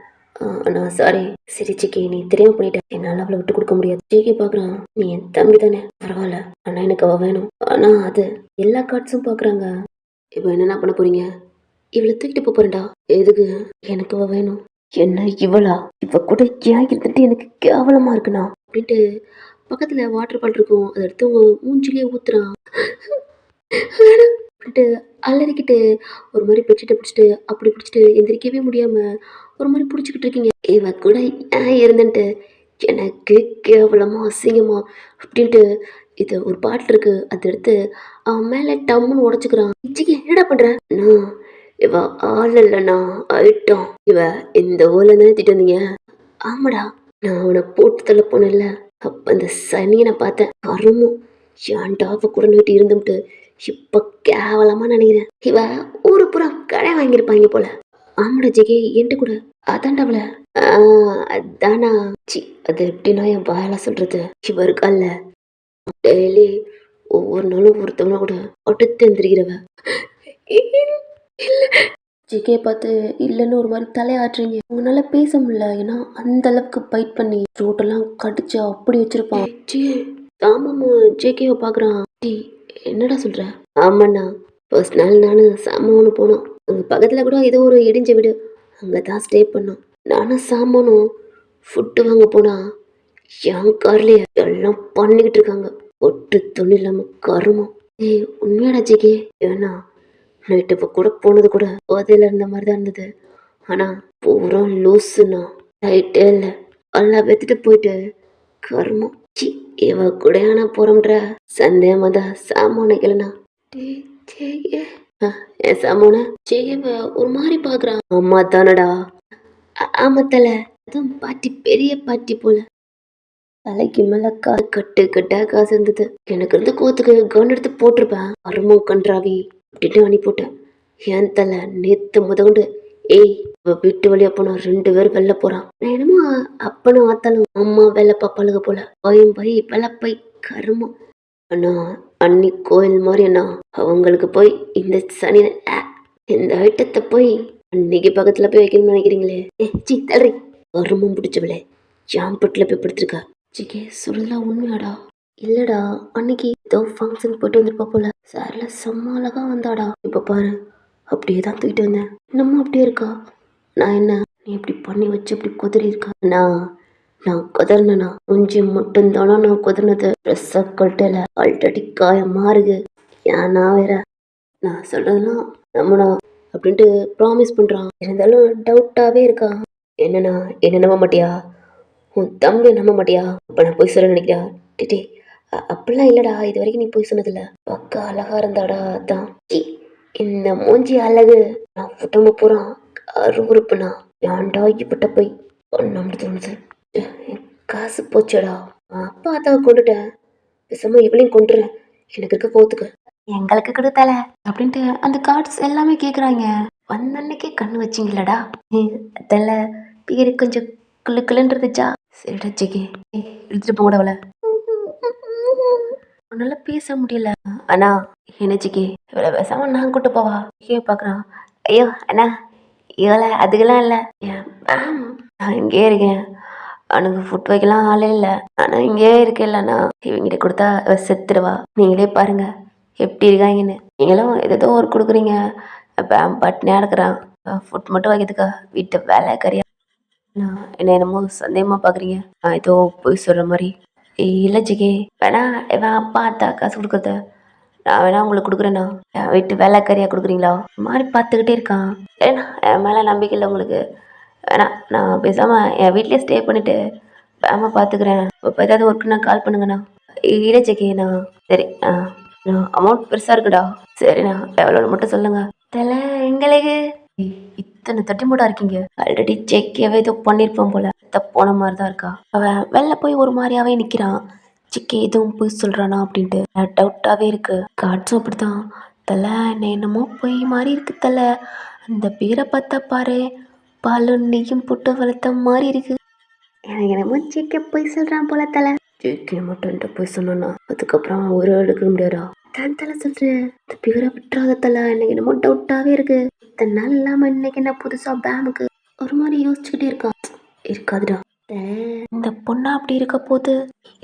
அண்ணா சாரி. சரி ஜேகே, நீ தெரியாம பண்ணிட்ட, என்னால் அவளை விட்டு கொடுக்க முடியாது. ஜேகே பார்க்குறான், நீ என் தம்பி தானே, பரவாயில்ல அண்ணா, எனக்கு அவ வேணும். ஆனா அது எல்லா கார்ட்ஸும் பார்க்குறாங்க. இப்போ என்னென்ன பண்ண போறீங்க? இவளை தூக்கிட்டு போறேன்டா. எதுக்கு? எனக்கு அவ வேணும். என்ன இவளா? இவ கூட ஏன் இருந்துட்டு எனக்கு கேவலமா இருக்குண்ணா அப்படின்ட்டு பக்கத்துல வாட்டர் பாட்டில் இருக்கும், அதை எடுத்து உங்க மூஞ்சிலேயே ஊத்துறான். அப்படின்ட்டு அலறிக்கிட்டு ஒரு மாதிரி பெட்ஷீட்டை பிடிச்சிட்டு அப்படி பிடிச்சிட்டு எந்திரிக்கவே முடியாம ஒரு மாதிரி பிடிச்சிக்கிட்டு இருக்கீங்க. இவ கூட ஏன் இருந்துட்டு எனக்கு கேவலமா அசிங்கமா அப்படின்ட்டு இது ஒரு பாட்டில் இருக்கு, அதை எடுத்து அவன் மேல டம்முன்னு உடச்சுக்கிறான். என்னடா பண்ற? நான் இவ ஆள் இல்லைண்ணா, ஐட்டம். இவ இந்த ஊர்ல தானே திட்டு வந்தீங்க? ஆமாடா, நான் அவனை போட்டு தள்ள போனேன்ல, அப்ப அந்த சனியனை பார்த்தேன். கருமும் ஏன்டா அவ கூட நோட்டு இருந்துட்டு இப்ப கேவலமா நினைக்கிறேன். இவ ஊரு பூரா கடை வாங்கியிருப்பாங்க போல. ஆமாடா ஜெகே, என்கிட்ட கூட அதான்டா அவள. அதானா சி, அது எப்படின்னா என் வாயால சொல்றது. இவ இருக்கல்ல, டெய்லி ஒவ்வொரு நாளும் ஒருத்தவங்க கூட அடுத்து எந்திரிக்கிறவ. ஜிகே பார்த்து இல்லைன்னு ஒரு மாதிரி தலையாட்டுறீங்க. உங்களால பேச முடியல, ஏன்னா அந்த அளவுக்கு பைட் பண்ணி ரோட்டெல்லாம் கடிச்சு அப்படி வச்சிருப்பான். ஆமாம்மா, ஜேகேவை பார்க்குறான். டி என்னடா சொல்ற? ஆமாண்ணா, ஃபர்ஸ்ட் நாள் நானும் சாமானும் போனோம். அங்கே பக்கத்தில் கூட ஏதோ ஒரு இடிஞ்ச வீடு, அங்கே தான் ஸ்டே பண்ணோம். நானும் சாமானும் ஃபுட்டு வாங்க போனா என் கார்லேயே எல்லாம் பண்ணிக்கிட்டு இருக்காங்க, ஒட்டு துணி இல்லாமல் கருமம். ஏய் உண்மையாடா ஜேகே? ஏன்னா நைட்டு இப்போ கூட போனது கூட போதையில் இருந்த மாதிரி தான் இருந்தது. ஆனால் பூரா லூஸுண்ணா, டைட்டே இல்லை, எல்லாம் வெத்துட்டு போயிட்டு கருமம். சி, இவ கூட ஆனா போறோம்ன்ற சந்தேகமா தான் சாமான கேளுண்ணா. என் சாமான ஜெயவ ஒரு மாதிரி பாக்குறான். அம்மா தானடா. ஆமா தலை, அதுவும் பாட்டி பெரிய பாட்டி போல. தலைக்கு மேல கட்டு கட்டா காசு இருந்தது. எனக்கு இருந்து கோத்துக்கு கவுன் எடுத்து போட்டிருப்பேன். அருமம் கன்றாவி அப்படின்ட்டு அனுப்பிவிட்டேன். ஏன் தலை நேத்து முதகொண்டு ஏய் வீட்டு வழியா போனா 2 பேரும் வெளில போறான். என்னமோ அப்பனும் ஆத்தாலும் அம்மா வெள்ள பாப்பாளுக போல, பயம் பை வெள்ளப்பை கருமம். அண்ணா அன்னி கோயில் மாதிரி அண்ணா, அவங்களுக்கு போய் இந்த சனி இந்த ஐட்டத்தை போய் அன்னைக்கு பக்கத்துல போய் வைக்கணும்னு நினைக்கிறீங்களே? சி தளரி கருமம் பிடிச்சவளே, ஜாம்பட்டில் போய் படுத்திருக்கா. ஜிகே சொல்லலாம் உண்மையாடா? இல்லடா, அன்னைக்கு ஏதோ ஃபங்க்ஷன் போயிட்டு வந்திருப்பா போல, சார்ல செம்ம அழகா வந்தாடா. இப்ப பாரு அப்படியே தான் தூக்கிட்டு வந்தேன், நம்ம அப்படியே இருக்கா. நான் என்ன நீ இப்படி பண்ணி வச்சு இப்படி குதிரி இருக்கா? நான் குதறினா கொஞ்சி மட்டும்தானா நான் குதிர்னது? ட்ரெஸ்ஸை கட்டல, ஆல்ரெடி காயமா இருக்கு. ஏன்னா வேற நான் சொல்றதெல்லாம் நம்மனா அப்படின்ட்டு ப்ராமிஸ் பண்றான். இருந்தாலும் டவுட்டாவே இருக்கா. என்னன்னா என்ன நம்ப மாட்டியா? உன் தம்பி நம்ப மாட்டியா? அப்ப நான் போய் சொல்ல நினைக்கிறியா? டே அப்படிலாம் இல்லடா, இது வரைக்கும் நீ போய் சொன்னதில்ல. பக்கா அழகா இருந்தாடா, அதான். இந்த மூஞ்சி அழகு நான் உடம்பு போறான் அருவறுப்புனா ஏன்டா இப்பட்ட போய் பண்ண தோணுது. காசு போச்சடா, அப்பா அத்தாவை கொண்டுட்டேன், பேசாம இவளையும் கொண்டுறேன், எனக்கு இருக்க கோத்துக்கு. எங்களுக்கு கொடுத்தல அப்படின்ட்டு அந்த கார்ட்ஸ் எல்லாமே கேட்குறாங்க. வந்த அன்னைக்கே கண்ணு வச்சிங்களடா தல, பேரு கொஞ்சம் குள்ளு குள்ளுன்னு இருந்துச்சா? சரிடா ஜெகே, எடுத்துட்டு போங்கடா அவளை. உன்னால பேச முடியல. அண்ணா என்ன ஜிகே, இவளை பேசாம நான் கூட்டு போவா? ஜிகே பார்க்குறான். ஐயோ அண்ணா இவளை அதுக்கெல்லாம் இல்லை, நான் இங்கே இருக்கேன், அவனுக்கு ஃபுட் வைக்கலாம் ஆளே இல்லை. ஆனால் இங்கேயே இருக்கேன்லண்ணா, இவங்கிட்ட கொடுத்தா அவ செத்துடுவா. நீங்களே பாருங்க எப்படி இருக்காங்கன்னு. நீங்களும் ஏதோ ஒரு கொடுக்குறீங்க, பட்னியாக இருக்கிறான். ஃபுட் மட்டும் வைக்கிறதுக்கா வீட்டை வேலைக்காரியா என்ன என்னமோ சந்தேகமாக பார்க்குறீங்க? நான் ஏதோ போய் சொல்கிற மாதிரி இல்லை ஜிகே. வேணா இவன் அப்பா அத்தா காசு கொடுக்குறத நான் வேணா உங்களுக்கு கொடுக்குறேண்ணா. என் வீட்டு வேலைக்காரியாக கொடுக்குறீங்களா? இந்த மாதிரி பார்த்துக்கிட்டே இருக்கான். ஏன்னா என் மேலே நம்பிக்கை இல்லை உங்களுக்கு. வேணா நான் பேசாமல் என் வீட்லேயே ஸ்டே பண்ணிவிட்டு பேமை பார்த்துக்கிறேன். இப்போ ஏதாவது ஒர்க்குன்னா கால் பண்ணுங்கண்ணா. இல்லை ஜிகேண்ணா. சரி அமௌண்ட் பெருசாக இருக்குடா. சரிண்ணா எவ்வளோன்னு மட்டும் சொல்லுங்கள். தலை எங்களுக்கு இத்தனை தட்டி மூட்டா இருக்கீங்க. ஆல்ரெடி செக்கியாவே ஏதோ பண்ணியிருப்பான் போல. போன மாதிரி தான் இருக்கா. அவன் வெளில போய் ஒரு மாதிரியாவே நிற்கிறான். சிக்கி எதுவும் போய் சொல்கிறானா அப்படின்ட்டு டவுட்டாகவே இருக்கு. காட்ஸும் அப்படித்தான். தலை என்ன என்னமோ போய் மாதிரி இருக்கு தலை. அந்த பேரை பார்த்தா பாரு, பாலும் நெய்யும் போட்டு வளர்த்த மாதிரி இருக்கு. எனக்கு என்னமோ சிக்க போய் சொல்கிறான் போல தலை. சிக்கி மட்டும் போய் சொன்னானா அதுக்கப்புறம் ஒரு எடுக்க முடியாதா? தான் தலை சொல்கிறேன். இந்த பேரை விட்டுறாத தலை. எனக்கு என்னமோ டவுட்டாகவே இருக்கு. இத்தனை நாள் இல்லாமல் இன்னைக்கு என்ன புதுசாக பேமுக்கு ஒரு மாதிரி யோசிச்சுக்கிட்டே இருக்கான். இருக்காதுடா. இந்த பொண்ணா அப்படி இருக்க போது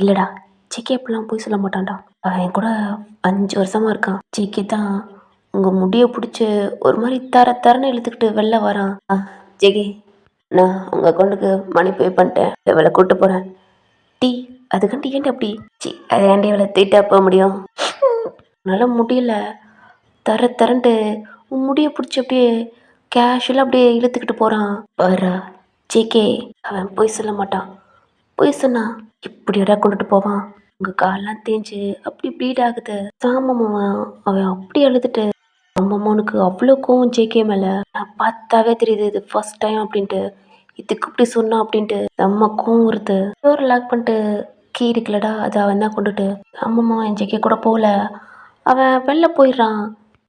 இல்லடா. சிக்கி அப்படிலாம் போய் சொல்ல மாட்டான்டா. அவன் என் கூட 5 வருஷமா இருக்கான். சிக்கி தான் உங்க முடியை பிடிச்சி ஒரு மாதிரி தரன்னு இழுத்துக்கிட்டு வெளில வரான். ஜெகி, நான் உங்கள் அக்கௌண்ட்டுக்கு மணி பே பண்ணிட்டேன். இவளை கூப்பிட்டு போகிறேன். டீ அதுக்கண்டி ஏன்டி அப்படி அதை ஏன்டி இவளை தீட்டா போக முடியும்? நல்லா முடியல. தரன்ட்டு உன் முடியை பிடிச்சி அப்படியே கேஷுவலாக அப்படியே இழுத்துக்கிட்டு போகிறான். வரா ஜேகே. அவன் போய் சொல்ல மாட்டான். போய் சொன்னா இப்படி இடம் கொண்டுட்டு போவான். உங்கள் காலெலாம் தேஞ்சு அப்படி ப்ளீட் ஆகுது. சாமம்மாவன் அவன் அப்படி அழுதுட்டு அம்மம்மானுக்கு அவ்வளோ கோவம் ஜேகே மேலே. நான் பார்த்தாவே தெரியுது இது ஃபர்ஸ்ட் டைம் அப்படின்ட்டு. இதுக்கு இப்படி சொன்னான் அப்படின்ட்டு நம்ம கோவம் வருது. டோரை லாக் பண்ணிட்டு கீ இருக்குல்லடா, அது அவன் தான் கொண்டுட்டு அம்மம்மா என் ஜேகே கூட போகல. அவன் வெளில போயிடுறான்.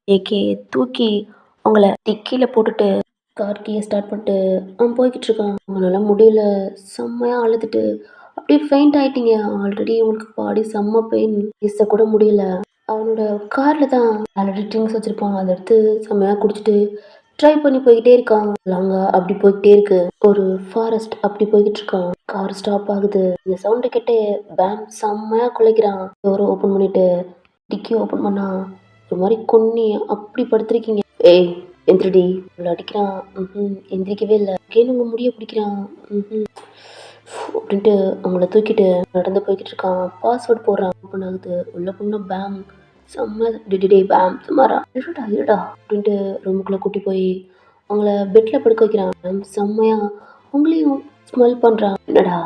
ஜேகே தூக்கி அவங்கள டிக்கியில் போட்டுட்டு கார் கீயை ஸ்டார்ட் பண்ணிட்டு அவன் போய்கிட்டு இருக்கான். அவனால் முடியல. செம்மையாக அழுதுட்டு அப்படியே ஃபெயிண்ட் ஆகிட்டீங்க. ஆல்ரெடி உங்களுக்கு பாடி செம்ம பெயின். பேச கூட முடியல. அவனோட காரில் தான் ஆல்ரெடி ட்ரிங்க்ஸ் வச்சுருப்பான். அதை எடுத்து செம்மையாக குடிச்சிட்டு ட்ரை பண்ணி போய்கிட்டே இருக்கான். லாங்காக அப்படி போய்கிட்டே இருக்கு. ஒரு ஃபாரஸ்ட் அப்படி போய்கிட்டு இருக்கான். கார் ஸ்டாப் ஆகுது. இந்த சவுண்டு கிட்டே பேம் செம்மையாக குலைக்கிறான். டோரை ஓப்பன் பண்ணிட்டு டிக்கி ஓப்பன் பண்ணா ஒரு மாதிரி கொன்னி அப்படி படுத்திருக்கீங்க. ஏய் எந்திரடி. இவ்வளோ அடிக்கிறான். எந்திரிக்கவே இல்லை. கேனுங்க முடிய பிடிக்கிறான். அப்படின்ட்டு அவங்கள தூக்கிட்டு நடந்து போய்கிட்டு இருக்கான். பாஸ்வேர்டு போடுறான். ஓப்பன் ஆகுது. உள்ள பொண்ணு பேம் செம்ம டிடிடே பேம் சும்மாரா இருடா அப்படின்ட்டு ரூமுக்குள்ளே கூட்டி போய் அவங்கள பெட்டில் படுக்க வைக்கிறான். பேம் செம்மையா அவங்களையும் ஸ்மெல் பண்ணுறான். என்னடா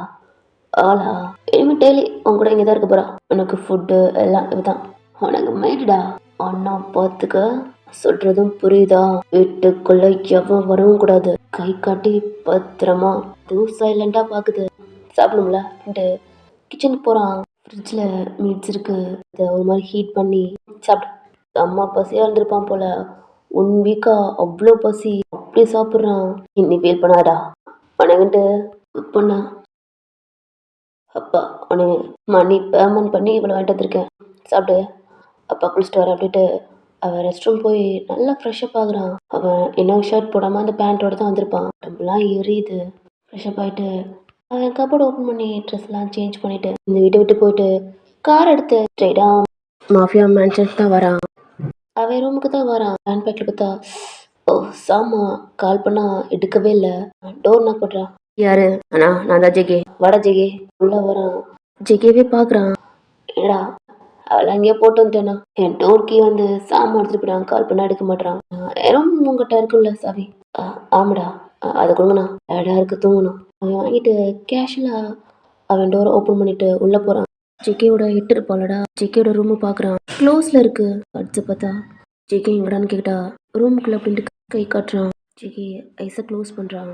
ஆளா இனிமேல் டெய்லி அவங்க கூட இங்கே தான் இருக்க போகிறா. உனக்கு ஃபுட்டு எல்லாம் இதுதான் உனக்கு மேடுடா. அண்ணா பார்த்துக்க சொல்றதும் புரியுதா? வீட்டுக்குள்ள எவன் வரவும் கூடாது. கை காட்டி பத்திரமா. அதுவும் சைலண்டா பாக்குது. சாப்பிடும்ல அப்படின்ட்டு கிச்சனுக்கு போறான். ஃப்ரிட்ஜில் மீட்ஸ் இருக்கு. அதை ஒரு மாதிரி ஹீட் பண்ணி சாப்பிட்டு அம்மா பசியாக இருந்திருப்பான் போல. 1 வீக்கா அவ்வளோ பசி. அப்படி சாப்பிட்றான். இன்னி ஃபீல் பண்ணாடா உனக்கிட்டு குக் பண்ண அப்பா உனக்கு மணி பேமெண்ட் பண்ணி இவ்வளோ வாங்கிட்டு வந்திருக்கேன். சாப்பிட்டு அப்பா குளிச்சுட்டு வரேன் அப்படின்ட்டு அவன் ரெஸ்ட் ரூம் போய் நல்லா ஃப்ரெஷ்அப் ஆகுறான். அவன் இன்னும் ஷர்ட் போடாமல் அந்த பேண்ட்டோடு தான் வந்திருப்பான். உடம்புலாம் எரியுது. ஃப்ரெஷ்அப் ஆகிட்டு அவன் கப்போர்டு ஓப்பன் பண்ணி ட்ரெஸ்லாம் சேஞ்ச் பண்ணிவிட்டு இந்த வீட்டை விட்டு போயிட்டு கார் எடுத்து ஸ்ட்ரைட்டாக மாஃபியா மேன்ஷனுக்கு தான் வரான். அவன் ரூமுக்கு தான் வரான். ஹேண்ட் பேக்கில் பார்த்தா ஓ சாமா கால் பண்ணால் எடுக்கவே இல்லை. டோர் நாக் பண்ணுறான். யாரு? அண்ணா நான் தான் ஜெகே. வட ஜெகே. உள்ளே வரான். ஜெகேவே பார்க்குறான். என்னடா அவளை அங்கேயே போட்டு வந்துட்டேண்ணா. என் டோர் கீ வந்து சாமான் எடுத்துட்டு போயிடான். கால் பண்ணால் எடுக்க மாட்டான். யாரும் உங்ககிட்ட இருக்குல்ல சாவி? ஆமாடா அதை கொடுங்கண்ணா. டயர்டாக இருக்கு தூங்கணும். அவன் வாங்கிட்டு கேஷுவலாக அவன் டோரை ஓப்பன் பண்ணிட்டு உள்ளே போகிறான். ஜிகேயோட ஹிட் இருப்பாளடா. ஜிகேயோட ரூமை பார்க்குறான். க்ளோஸில் இருக்கு. அடுத்து பார்த்தா ஜிகே எங்கடான்னு கேட்டா ரூமுக்குள்ள அப்படின்ட்டு கை காட்டுறான். ஜிகே ஐஸை க்ளோஸ் பண்ணுறான்.